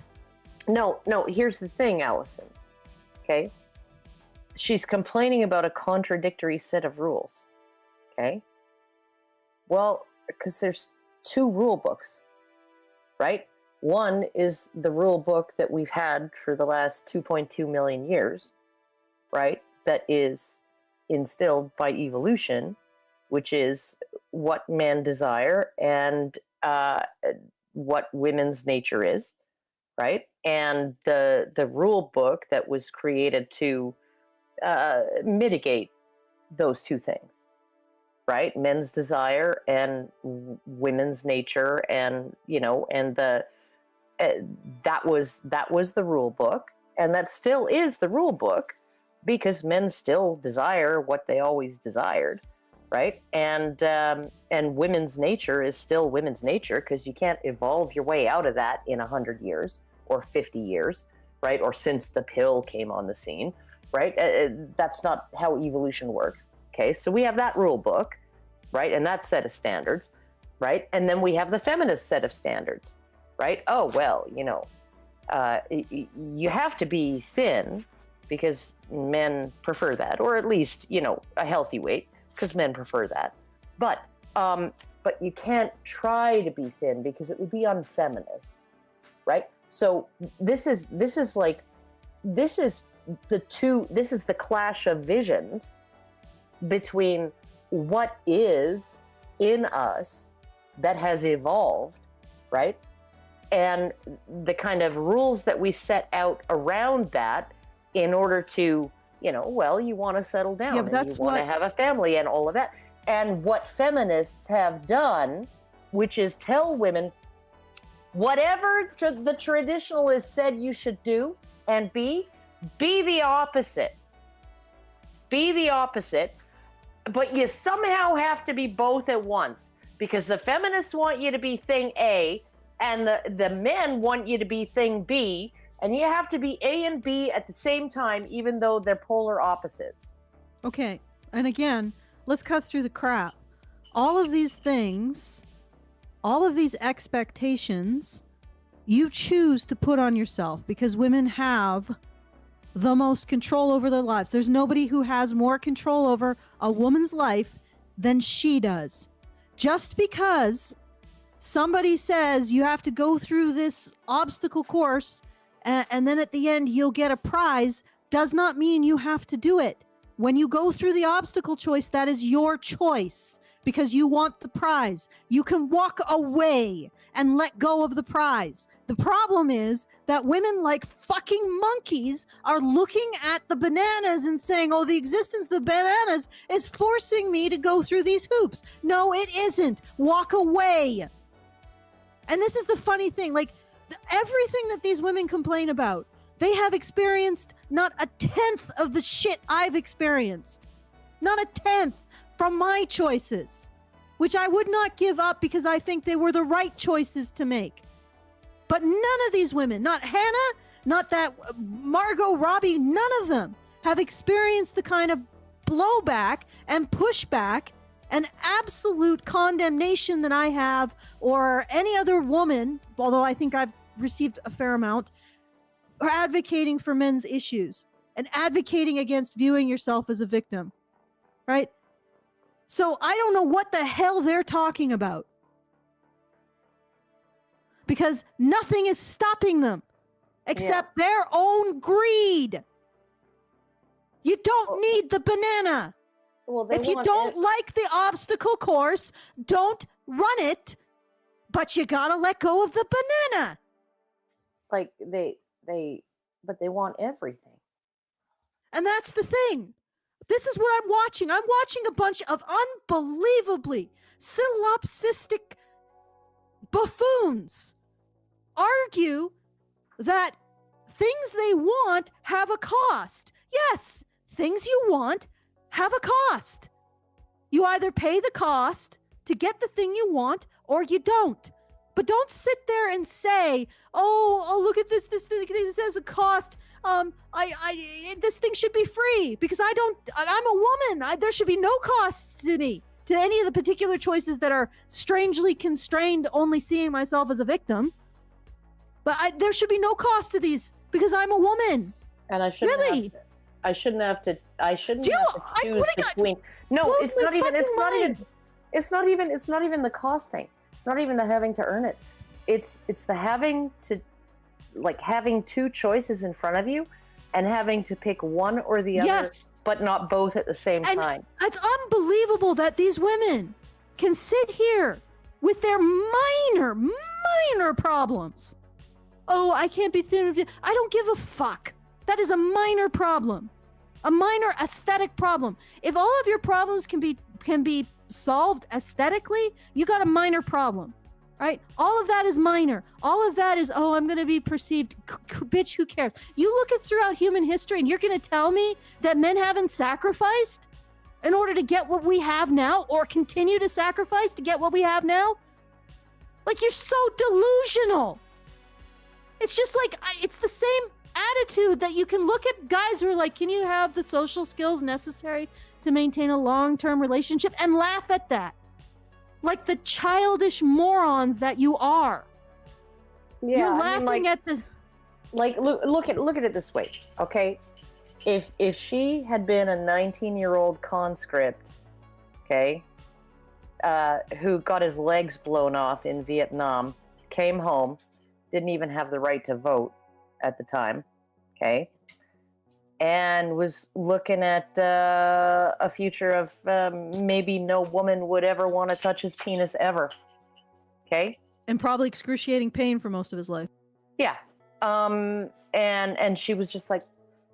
No, here's the thing, Allison. Okay? She's complaining about a contradictory set of rules. Okay? Well, because there's 2 rule books, right? One is the rule book that we've had for the last 2.2 million years, right? That is instilled by evolution, which is what men desire and what women's nature is, right? And the rule book that was created to mitigate those 2 things, right? Men's desire and women's nature, and and that was the rule book, and that still is the rule book, because men still desire what they always desired, right? And women's nature is still women's nature, because you can't evolve your way out of that in 100 years or 50 years, right? Or since the pill came on the scene, right? That's not how evolution works. Okay, so we have that rule book, right? And that set of standards, right? And then we have the feminist set of standards, right? Oh, well, you have to be thin because men prefer that, or at least, a healthy weight, because men prefer that. But you can't try to be thin because it would be unfeminist, right? So this is the clash of visions between what is in us that has evolved, right? And the kind of rules that we set out around that in order to, you want to settle down, and you want to have a family and all of that. And what feminists have done, which is tell women, whatever the traditionalist said you should do and be the opposite. Be the opposite, but you somehow have to be both at once, because the feminists want you to be thing A, and the men want you to be thing B, and you have to be A and B at the same time, even though they're polar opposites. Okay, and again, let's cut through the crap. All of these things, all of these expectations, you choose to put on yourself, because women have the most control over their lives. There's nobody who has more control over a woman's life than she does. Just because somebody says you have to go through this obstacle course and then at the end you'll get a prize does not mean you have to do it. When you go through the obstacle choice, that is your choice, because you want the prize. You can walk away and let go of the prize. The problem is that women, like fucking monkeys, are looking at the bananas and saying, oh, the existence of the bananas is forcing me to go through these hoops. No, it isn't. Walk away. And this is the funny thing. Like, everything that these women complain about, they have experienced not a 10th of the shit I've experienced. Not a 10th from my choices, which I would not give up because I think they were the right choices to make. But none of these women, not Hannah, not that Margot Robbie, none of them have experienced the kind of blowback and pushback and absolute condemnation that I have, or any other woman, although I think I've received a fair amount, are advocating for men's issues and advocating against viewing yourself as a victim, right? So I don't know what the hell they're talking about, because nothing is stopping them except their own greed. You don't need the banana. Well, if you don't like the obstacle course, don't run it, but you gotta let go of the banana. Like but they want everything. And that's the thing. This is what I'm watching. I'm watching a bunch of unbelievably solipsistic buffoons argue that things they want have a cost. Yes, things you want have a cost. You either pay the cost to get the thing you want, or you don't. But don't sit there and say, oh, look at this thing. This has a cost. This thing should be free, because I'm a woman. There should be no costs to me. to any of the particular choices that are strangely constrained, only seeing myself as a victim. But there should be no cost to these because I'm a woman. And I shouldn't really. I shouldn't have to choose between. No, it's not even the cost thing. It's not even the having to earn it. It's the having to, like, having two choices in front of you and having to pick one or the other, but not both at the same time. It's unbelievable that these women can sit here with their minor problems. Oh, I can't be thin. I don't give a fuck. That is a minor problem, a minor aesthetic problem. If all of your problems can be solved aesthetically, you got a minor problem, right? All of that is minor. All of that is, oh, I'm going to be perceived. Bitch, who cares? You look at throughout human history and you're going to tell me that men haven't sacrificed in order to get what we have now, or continue to sacrifice to get what we have now? Like, you're so delusional. It's just like, it's the same attitude that you can look at guys who are like, can you have the social skills necessary to maintain a long-term relationship, and laugh at that like the childish morons that you are. Yeah, you're laughing at the look at it this way, okay? If she had been a 19-year-old conscript, okay, who got his legs blown off in Vietnam, came home, didn't even have the right to vote at the time, okay, and was looking at a future of maybe no woman would ever want to touch his penis ever, okay, and probably excruciating pain for most of his life. Yeah, and she was just like,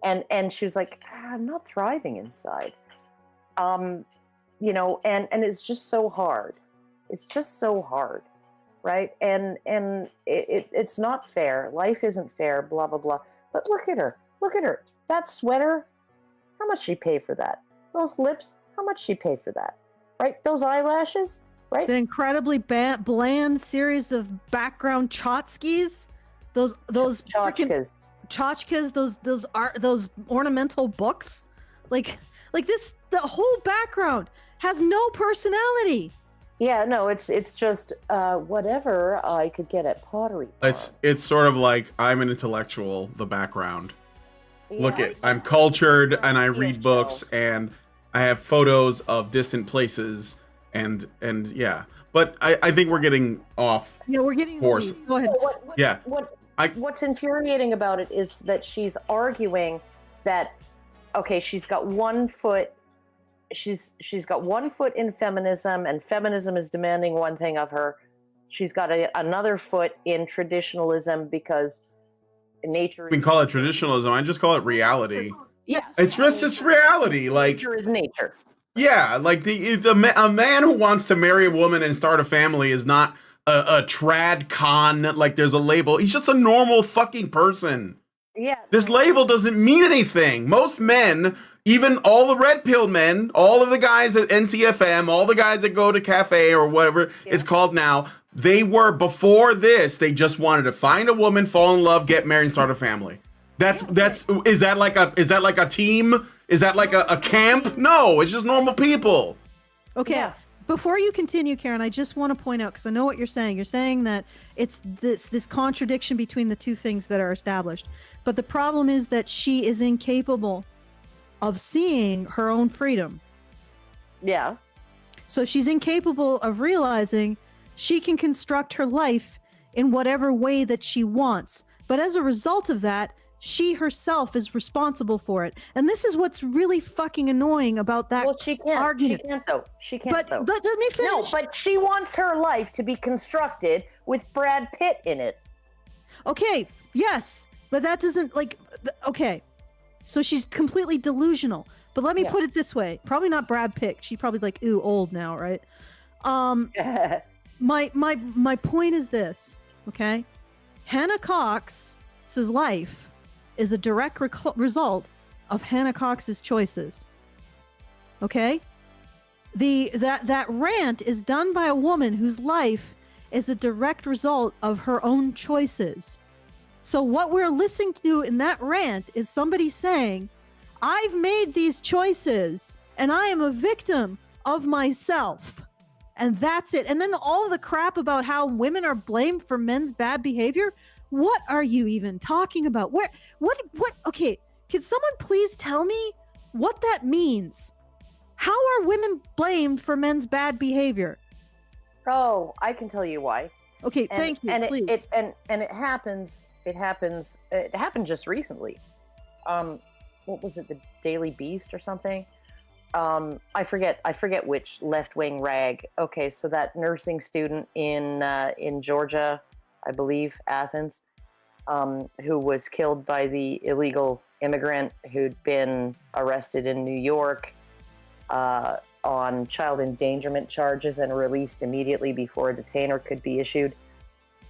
and she was like, I'm not thriving inside, you know, and it's just so hard. It's just so hard. Right, and it's not fair. Life isn't fair. Blah blah blah. But look at her. That sweater. How much she pay for that? Those lips. How much she pay for that? Right. Those eyelashes. Right. The incredibly bland series of background tchotchkes. Those tchotchkes. Those ornamental books. Like this. The whole background has no personality. Yeah, no, it's just whatever I could get at Pottery Barn. It's sort of like I'm an intellectual, the background. Yeah, Look I'm cultured and I read books and I have photos of distant places and yeah. But I think we're getting off. Yeah, we're getting course. Go ahead. What's infuriating about it is that she's arguing that, okay, she's got one foot. She's got one foot in feminism, and feminism is demanding one thing of her. She's got another foot in traditionalism because nature. We can call it traditionalism. I just call it reality. Yeah, it's just reality. Like nature is nature. Yeah, like a man who wants to marry a woman and start a family is not a trad con. Like there's a label. He's just a normal fucking person. Yeah. This label doesn't mean anything. Most men. Even all the red pill men, all of the guys at NCFM, all the guys that go to cafe or whatever it's called now, they were before this. They just wanted to find a woman, fall in love, get married, and start a family. Is that like a team? Is that like a camp? No, it's just normal people. Okay. Yeah. Before you continue, Karen, I just want to point out, because I know what you're saying. You're saying that it's this contradiction between the two things that are established. But the problem is that she is incapable of seeing her own freedom. Yeah. So she's incapable of realizing she can construct her life in whatever way that she wants. But as a result of that, she herself is responsible for it. And this is what's really fucking annoying about that argument. She can't though. But let me finish. No, but she wants her life to be constructed with Brad Pitt in it. Okay, yes. But that doesn't okay. So she's completely delusional. But let me put it this way. Probably not Brad Pitt. She's probably like, ooh, old now, right? My point is this, okay? Hannah Cox's life is a direct result of Hannah Cox's choices. Okay? That rant is done by a woman whose life is a direct result of her own choices. So what we're listening to in that rant is somebody saying, I've made these choices and I am a victim of myself. And that's it. And then all the crap about how women are blamed for men's bad behavior. What are you even talking about? What, okay, can someone please tell me what that means? How are women blamed for men's bad behavior? Oh, I can tell you why. Okay, thank you, please. It happened just recently. What was it, the Daily Beast or something? I forget which left-wing rag. Okay, so that nursing student in Georgia, I believe, Athens, who was killed by the illegal immigrant who'd been arrested in New York on child endangerment charges and released immediately before a detainer could be issued.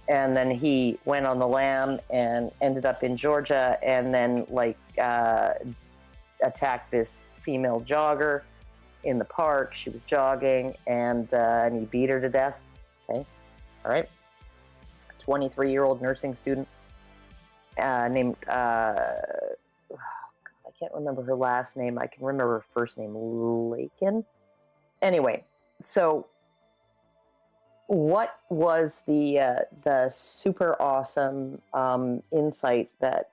And then he went on the lam and ended up in Georgia, and then attacked this female jogger in the park. She was jogging, and he beat her to death. Okay, all right. 23-year-old nursing student named I can't remember her last name. I can remember her first name, Lakin. Anyway, so what was the super awesome insight that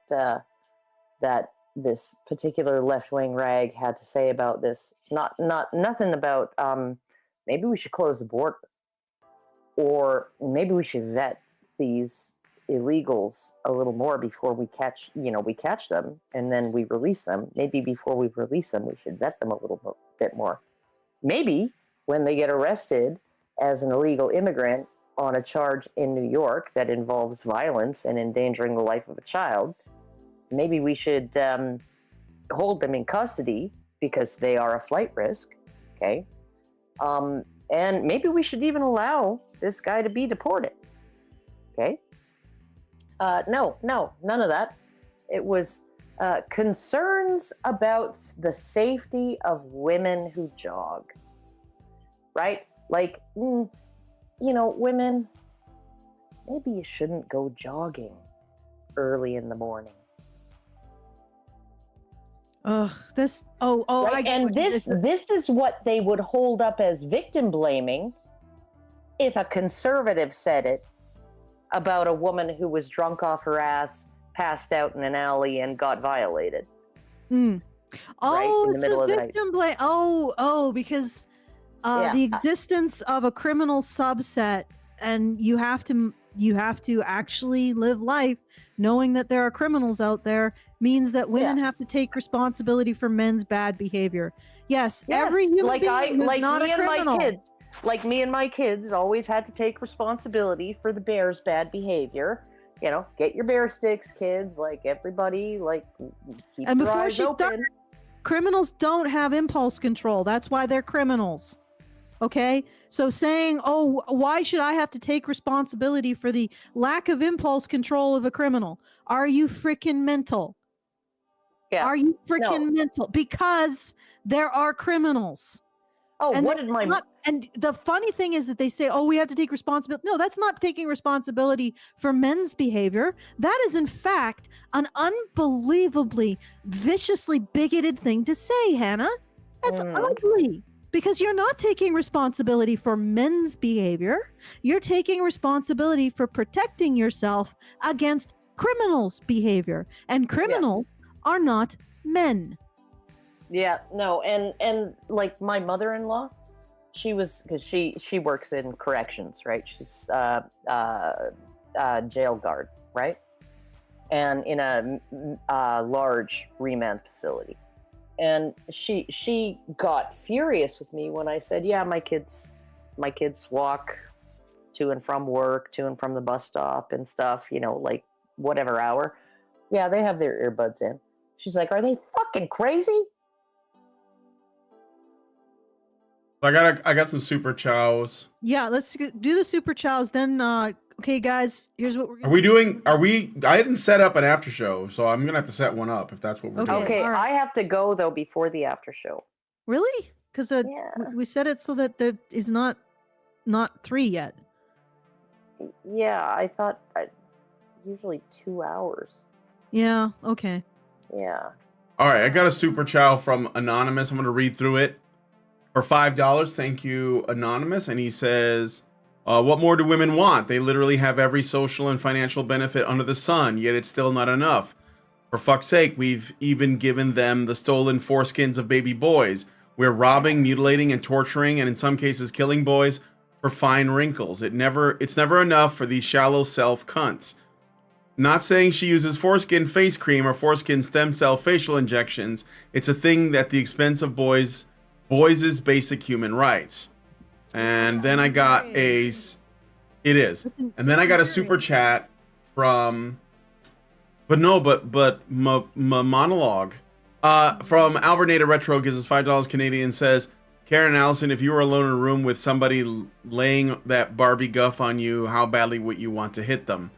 this particular left-wing rag had to say about this? Nothing about maybe we should close the border, or maybe we should vet these illegals a little more before we catch them, and then we release them. Maybe before we release them, we should vet them a little bit more. Maybe when they get arrested as an illegal immigrant on a charge in New York that involves violence and endangering the life of a child, maybe we should hold them in custody because they are a flight risk, okay? And maybe we should even allow this guy to be deported, okay? No, none of that. It was concerns about the safety of women who jog, right? Like, women, maybe you shouldn't go jogging early in the morning. Ugh, this. Oh, right? This is what they would hold up as victim blaming if a conservative said it about a woman who was drunk off her ass, passed out in an alley, and got violated. Oh, right? it's the victim blame. Oh, because the existence of a criminal subset, and you have to actually live life knowing that there are criminals out there, means that women have to take responsibility for men's bad behavior. Yes, every human being who's not a criminal. Like me and my kids always had to take responsibility for the bear's bad behavior. Get your bear sticks, kids. Like, everybody, keep your eyes open. Criminals don't have impulse control. That's why they're criminals. Okay? So saying, why should I have to take responsibility for the lack of impulse control of a criminal? Are you freaking mental? Yeah. Are you freaking mental? Because there are criminals. And the funny thing is that they say, we have to take responsibility. No, that's not taking responsibility for men's behavior. That is, in fact, an unbelievably viciously bigoted thing to say, Hannah. That's ugly. Because you're not taking responsibility for men's behavior. You're taking responsibility for protecting yourself against criminals' behavior. And criminals are not men. Yeah, no, and like my mother-in-law, because she works in corrections, right? She's jail guard, right? And in a large remand facility. And she got furious with me when I said, my kids walk to and from work, to and from the bus stop and stuff, whatever hour. Yeah, they have their earbuds in. She's like, are they fucking crazy? I got some super chows. Yeah, let's do the super chows. Then, okay, guys, here's what we're gonna I didn't set up an after show, so I'm gonna have to set one up if that's what we're doing. Okay, right. I have to go though before the after show. Really? Because we set it so that there is not 3 yet. Yeah, I thought usually 2 hours. Yeah. Okay. Yeah. All right, I got a super chow from Anonymous. I'm gonna read through it. For $5, thank you, Anonymous. And he says, what more do women want? They literally have every social and financial benefit under the sun, yet it's still not enough. For fuck's sake, we've even given them the stolen foreskins of baby boys. We're robbing, mutilating, and torturing, and in some cases killing boys for fine wrinkles. It's never enough for these shallow self cunts. Not saying she uses foreskin face cream or foreskin stem cell facial injections. It's a thing at the expense of boys' basic human rights. And then I got a super chat from, monologue. From Albernator Retro gives us $5 Canadian, says, Karen and Allison, if you were alone in a room with somebody laying that Barbie guff on you, how badly would you want to hit them?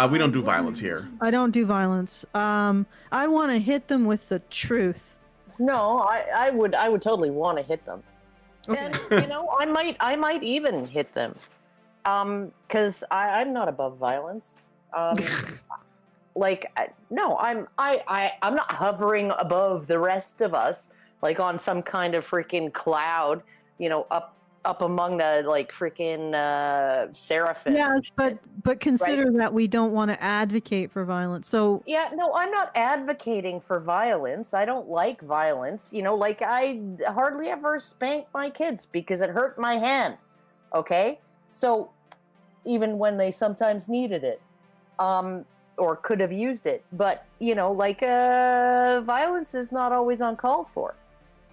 We don't do violence here. I don't do violence. I want to hit them with the truth. No, I would totally want to hit them. Okay. And I might even hit them. Cuz I'm not above violence. No, I'm not hovering above the rest of us, like on some kind of freaking cloud, up among the freaking seraphim. Yes, but consider that we don't want to advocate for violence. So yeah, no, I'm not advocating for violence. I don't like violence. I hardly ever spank my kids because it hurt my hand. Okay, so even when they sometimes needed it, or could have used it, but violence is not always uncalled for,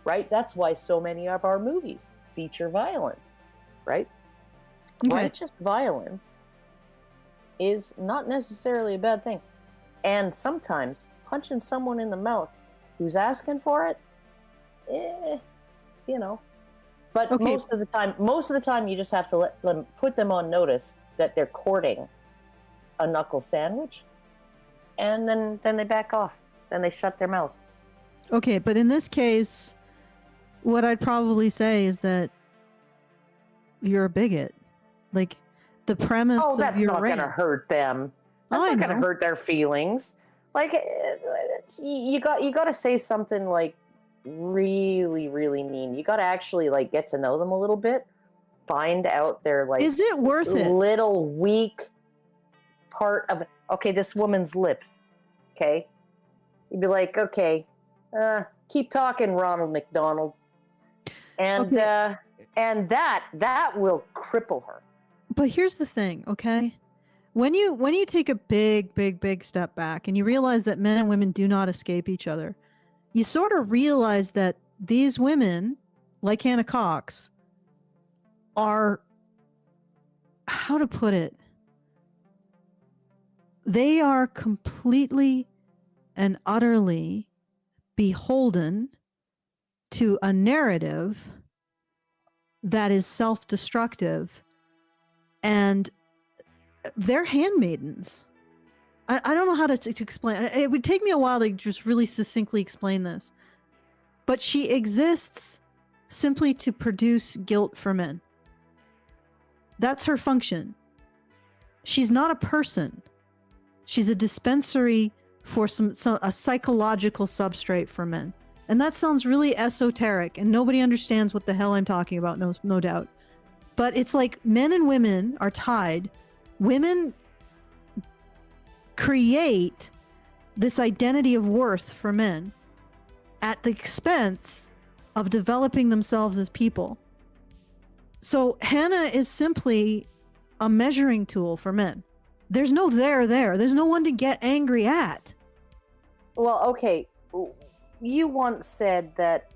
right? That's why so many of our movies feature violence, right? Okay. Righteous violence is not necessarily a bad thing, and sometimes punching someone in the mouth who's asking for it, But Okay. most of the time, you just have to put them on notice that they're courting a knuckle sandwich, and then they back off. Then they shut their mouths. Okay, but in this case, what I'd probably say is that you're a bigot. Like, the premise Oh, of that's your not rant. going to hurt them. That's I not going to know. hurt their feelings. Like, you got to say something like really, really mean. You got to actually get to know them a little bit, find out their Is it worth it? little weak part of. Okay, this woman's lips. Okay, you'd be like, okay, keep talking, Ronald McDonald, and Okay. And that will cripple her. But here's the thing, okay? When you take a big step back and you realize that men and women do not escape each other, you sort of realize that these women, like Hannah Cox, are, how to put it, they are completely and utterly beholden to a narrative that is self-destructive, and they're handmaidens. I don't know how to explain. It would take me a while to just really succinctly explain this. But she exists simply to produce guilt for men. That's her function. She's not a person. She's a dispensary for a psychological substrate for men. And that sounds really esoteric, and nobody understands what the hell I'm talking about, no doubt. But it's like men and women are tied. Women create this identity of worth for men at the expense of developing themselves as people. So Hannah is simply a measuring tool for men. There's no there. There's no one to get angry at. Well, okay. You once said that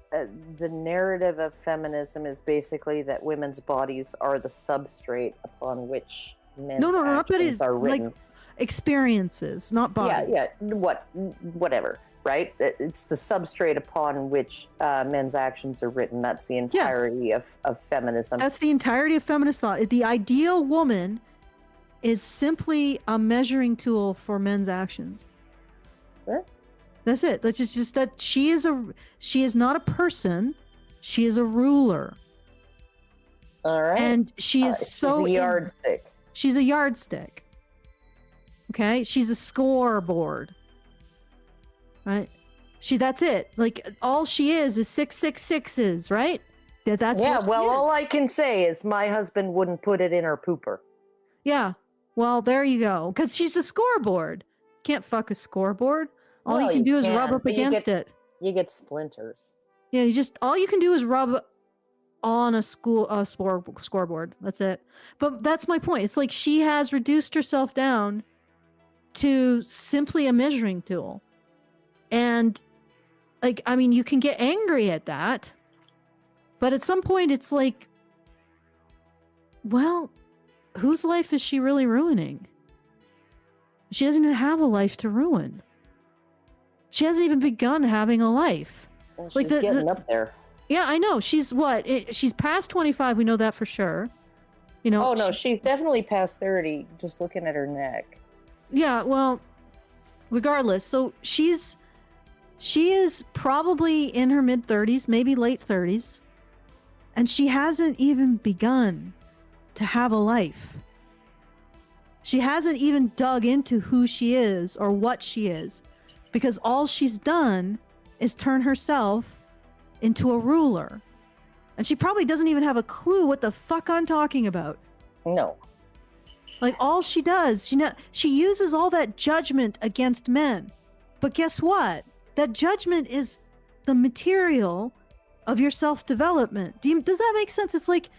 the narrative of feminism is basically that women's bodies are the substrate upon which men's actions are written. Like experiences, not body. Yeah, whatever, right? It's the substrate upon which men's actions are written. That's the entirety of feminism. That's the entirety of feminist thought. The ideal woman is simply a measuring tool for men's actions. What? That's it. That's just that she is not a person. She is a ruler. All right. And she is she's a yardstick. She's a yardstick. Okay? She's a scoreboard. Right? That's it. Like, all she is 666s, right? That's yeah. what she Well, is. all I can say is my husband wouldn't put it in her pooper. Yeah. Well, there you go. Because she's a scoreboard. Can't fuck a scoreboard. All Well, you can do is can, rub up but against it. You get splinters. Yeah, all you can do is rub on a scoreboard. That's it. But that's my point. It's like she has reduced herself down to simply a measuring tool. And like, I mean, you can get angry at that, but at some point it's like, well, whose life is she really ruining? She doesn't even have a life to ruin. She hasn't even begun having a life. Well, she's Like getting up there. Yeah, I know. She's what? She's past 25. We know that for sure. You know. Oh no, she's definitely past 30. Just looking at her neck. Yeah. Well, regardless, so she is probably in her mid 30s, maybe late 30s, and she hasn't even begun to have a life. She hasn't even dug into who she is or what she is, because all she's done is turn herself into a ruler. And she probably doesn't even have a clue what the fuck I'm talking about. No. Like, all she does, she uses all that judgment against men. But guess what? That judgment is the material of your self-development. Does that make sense? It's like,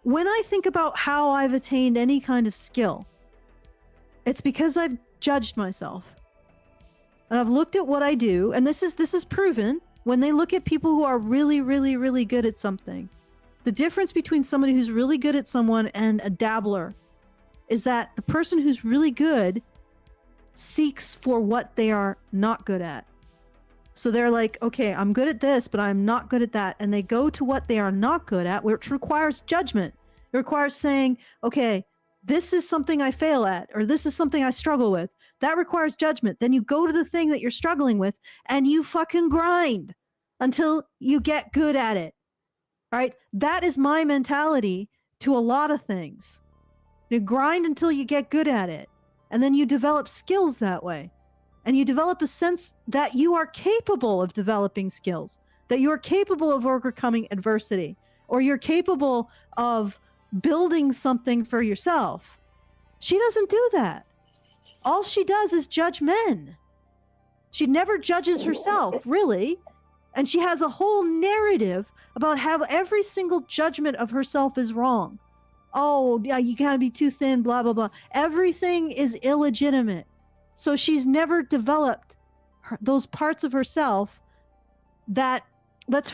when I think about how I've attained any kind of skill, it's because I've judged myself. And I've looked at what I do, and this is proven. When they look at people who are really, really, really good at something, the difference between somebody who's really good at someone and a dabbler is that the person who's really good seeks for what they are not good at. So they're like, okay, I'm good at this, but I'm not good at that. And they go to what they are not good at, which requires judgment. It requires saying, okay, this is something I fail at, or this is something I struggle with. That requires judgment. Then you go to the thing that you're struggling with and you fucking grind until you get good at it. All right? That is my mentality to a lot of things. You grind until you get good at it. And then you develop skills that way. And you develop a sense that you are capable of developing skills, that you are capable of overcoming adversity, or you're capable of building something for yourself. She doesn't do that. All she does is judge men. She never judges herself, really. And she has a whole narrative about how every single judgment of herself is wrong. Oh, yeah, you gotta be too thin, blah, blah, blah. Everything is illegitimate. So she's never developed those parts of herself that, let's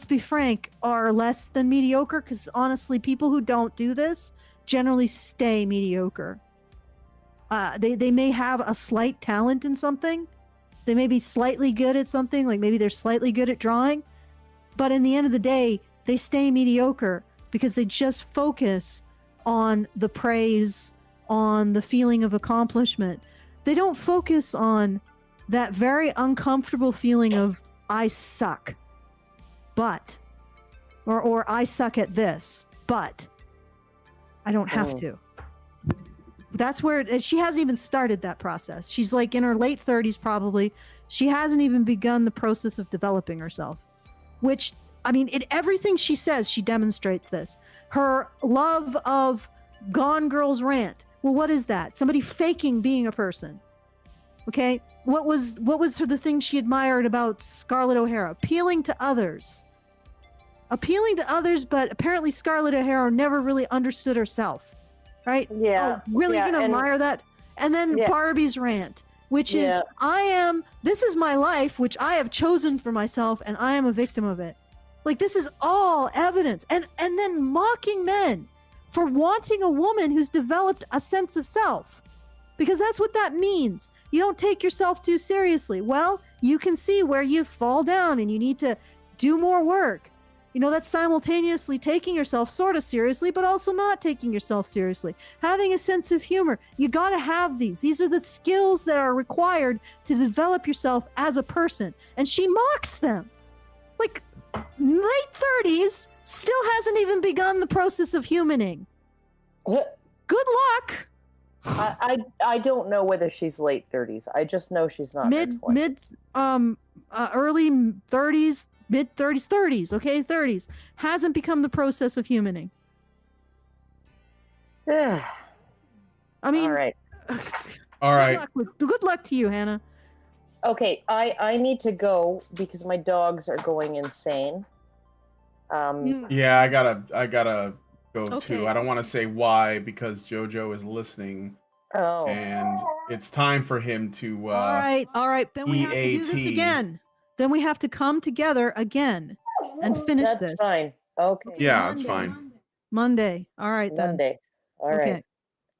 be frank, are less than mediocre. Because honestly, people who don't do this generally stay mediocre. They may have a slight talent in something. They may be slightly good at something, like maybe they're slightly good at drawing. But in the end of the day, they stay mediocre because they just focus on the praise, on the feeling of accomplishment. They don't focus on that very uncomfortable feeling of, I suck, but, or I suck at this, but I don't have to. That's where she hasn't even started that process. She's like in her late 30s, probably. She hasn't even begun the process of developing herself, which, I mean, everything she says, she demonstrates this. Her love of Gone Girls rant. Well, what is that? Somebody faking being a person. Okay. What was the thing she admired about Scarlett O'Hara? Appealing to others, but apparently Scarlett O'Hara never really understood herself. Right? Yeah. Oh, really gonna admire that? And then Barbie's rant, which is, this is my life, which I have chosen for myself, and I am a victim of it. Like, this is all evidence. And then mocking men for wanting a woman who's developed a sense of self. Because that's what that means. You don't take yourself too seriously. Well, you can see where you fall down and you need to do more work. You know, that's simultaneously taking yourself sort of seriously, but also not taking yourself seriously. Having a sense of humor. You got to have these. These are the skills that are required to develop yourself as a person. And she mocks them. Like, late 30s, still hasn't even begun the process of humaning. Good luck. I don't know whether she's late 30s. I just know she's not early 30s, mid 30s, okay, 30s, hasn't become the process of humaning. I mean, All right. All right. Good luck to you, Hannah. Okay, I need to go because my dogs are going insane. Yeah, I gotta go Okay. too. I don't want to say why because JoJo is listening, Oh. and it's time for him to. All right. Then we have to do this EAT. again. Then we have to come together again and finish That's this. fine. Okay. Yeah, it's fine. Monday. All right then. Monday. All right.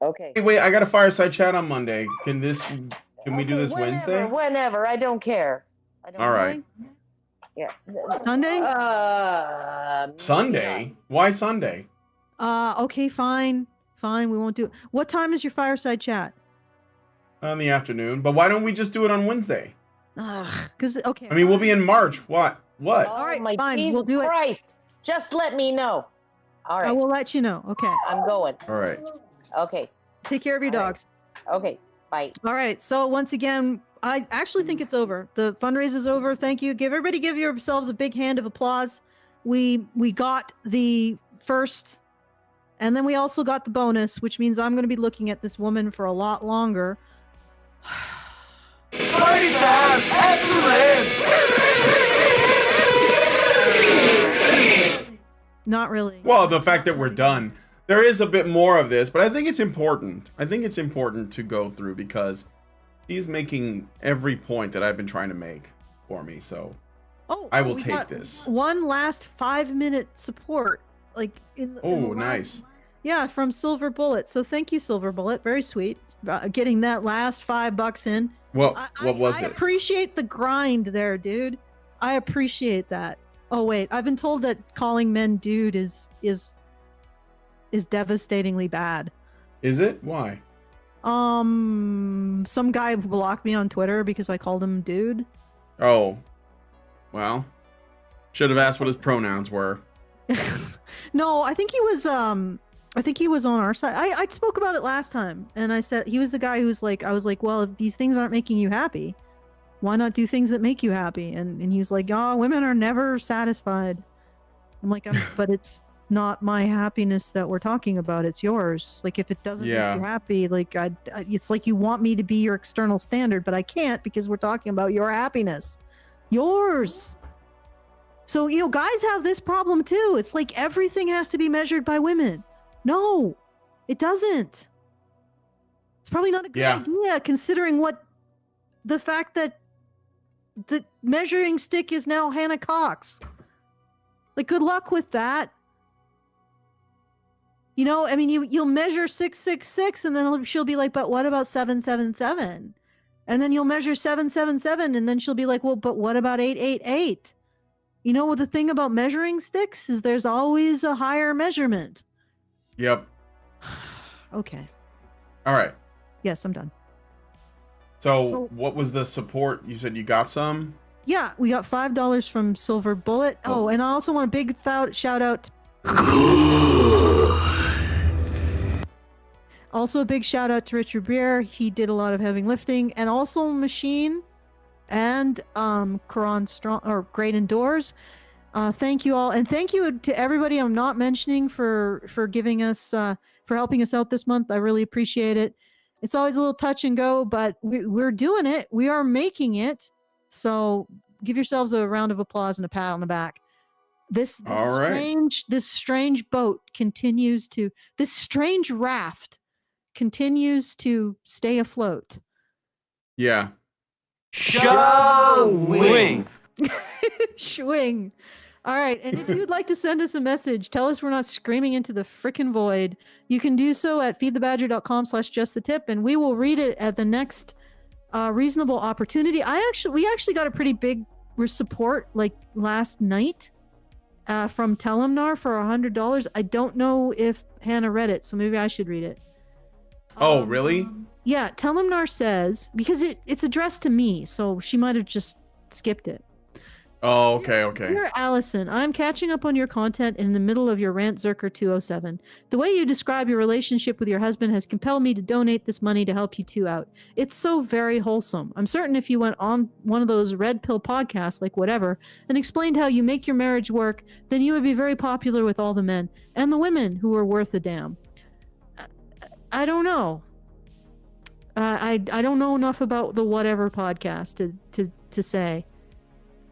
Okay. Hey, wait, I got a fireside chat on Monday. Can we do this whenever, Wednesday? Whenever. I don't care. All right. Yeah. Sunday? Sunday? Why Sunday? Okay, fine. We won't do it. What time is your fireside chat? In the afternoon. But why don't we just do it on Wednesday? Because okay. I mean, we'll be in March. What? All right, my fine. Jesus We'll do it. Christ. Just let me know. All right. I will let you know. Okay. I'm going. All right. Okay. Take care of your All right. dogs. Okay. Bye. All right. So once again, I actually think it's over. The fundraiser is over. Thank you. Give yourselves a big hand of applause. We got the first, and then we also got the bonus, which means I'm going to be looking at this woman for a lot longer. Party time! Excellent! Not really. Well, the fact that we're done. There is a bit more of this, but I think it's important. I think it's important to go through because he's making every point that I've been trying to make for me. So I will we take got this. One last 5-minute support, like in the last- Nice. Yeah, from Silver Bullet. So thank you, Silver Bullet. Very sweet. Getting that last $5 in. Well, what was I it? appreciate the grind there, dude. I appreciate that. Oh wait, I've been told that calling men dude is devastatingly bad. Is it? Why? Some guy blocked me on Twitter because I called him dude. Oh. Well, should have asked what his pronouns were. No, I think he was on our side. I spoke about it last time, and I said he was the guy who's like, I was like, well, if these things aren't making you happy, why not do things that make you happy? And he was like, oh, women are never satisfied. I'm like, but it's not my happiness that we're talking about. It's yours. Like, if it doesn't make you happy, like it's like you want me to be your external standard, but I can't because we're talking about your happiness, yours. So, guys have this problem too. It's like everything has to be measured by women. No, it doesn't. It's probably not a good idea considering the fact that the measuring stick is now Hannah Cox. Like, good luck with that. I mean, you'll measure 666 and then she'll be like, but what about 777? And then you'll measure 777 and then she'll be like, well, but what about 888? The thing about measuring sticks is there's always a higher measurement. Yep. Okay. All right. Yes, I'm done. So what was the support? You said you got some? Yeah, we got $5 from Silver Bullet. Oh, and I also want a big shout out. Also a big shout out to Richard Breer. He did a lot of heavy lifting, and also Machine and Quran Strong or Great Indoors. Thank you all, and thank you to everybody I'm not mentioning for giving us for helping us out this month. I really appreciate it. It's always a little touch and go, but we're doing it. We are making it. So give yourselves a round of applause and a pat on the back. This strange boat continues to, this strange raft continues to stay afloat. Yeah. Showing. Swing. All right. And if you'd like to send us a message, tell us we're not screaming into the frickin' void. You can do so at feedthebadger.com/justthetip, and we will read it at the next reasonable opportunity. We actually got a pretty big support like last night from Telemnar for $100. I don't know if Hannah read it, so maybe I should read it. Oh, really? Yeah. Telemnar says, because it's addressed to me, so she might have just skipped it. Oh, okay, okay. Dear Allison, I'm catching up on your content in the middle of your Rantzerker 207. The way you describe your relationship with your husband has compelled me to donate this money to help you two out. It's so very wholesome. I'm certain if you went on one of those red pill podcasts, like whatever, and explained how you make your marriage work, then you would be very popular with all the men and the women who are worth a damn. I don't know. I don't know enough about the whatever podcast to say.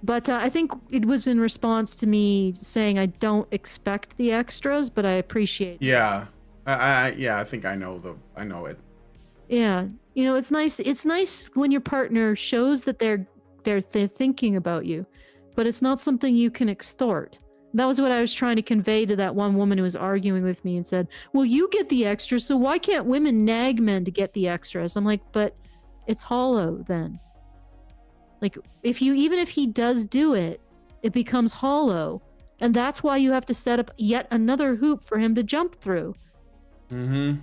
But I think it was in response to me saying I don't expect the extras, but I appreciate. Yeah, I think I know it. Yeah, you know, it's nice. It's nice when your partner shows that they're thinking about you, but it's not something you can extort. That was what I was trying to convey to that one woman who was arguing with me and said, "Well, you get the extras, so why can't women nag men to get the extras?" I'm like, but it's hollow then. Like, even if he does do it, it becomes hollow. And that's why you have to set up yet another hoop for him to jump through. Mm-hmm.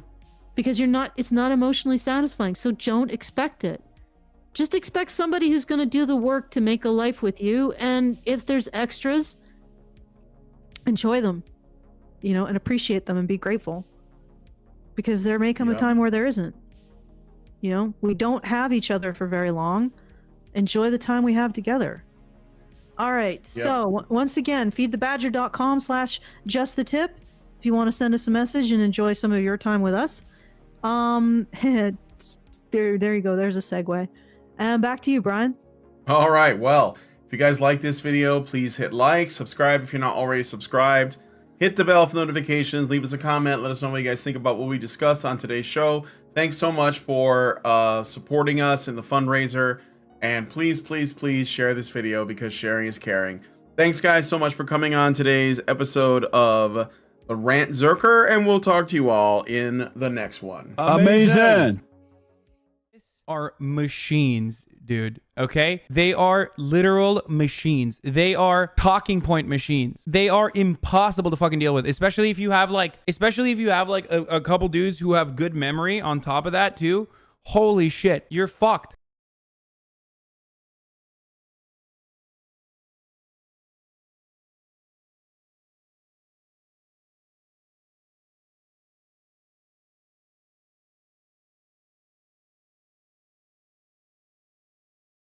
Because it's not emotionally satisfying. So don't expect it. Just expect somebody who's going to do the work to make a life with you. And if there's extras, enjoy them, you know, and appreciate them and be grateful. Because there may come a time where there isn't. You know, we don't have each other for very long. Enjoy the time we have together. All right. Yep. So once again, feedthebadger.com/justthetip if you want to send us a message and enjoy some of your time with us. There you go. There's a segue. And back to you, Brian. All right. Well, if you guys like this video, please hit like, subscribe if you're not already subscribed. Hit the bell for notifications. Leave us a comment. Let us know what you guys think about what we discussed on today's show. Thanks so much for supporting us in the fundraiser. And please, please, please share this video because sharing is caring. Thanks, guys, so much for coming on today's episode of the Rantzerker, and we'll talk to you all in the next one. Amazing! These are machines, dude, okay? They are literal machines. They are talking point machines. They are impossible to fucking deal with, especially if you have like a couple dudes who have good memory on top of that, too. Holy shit, you're fucked.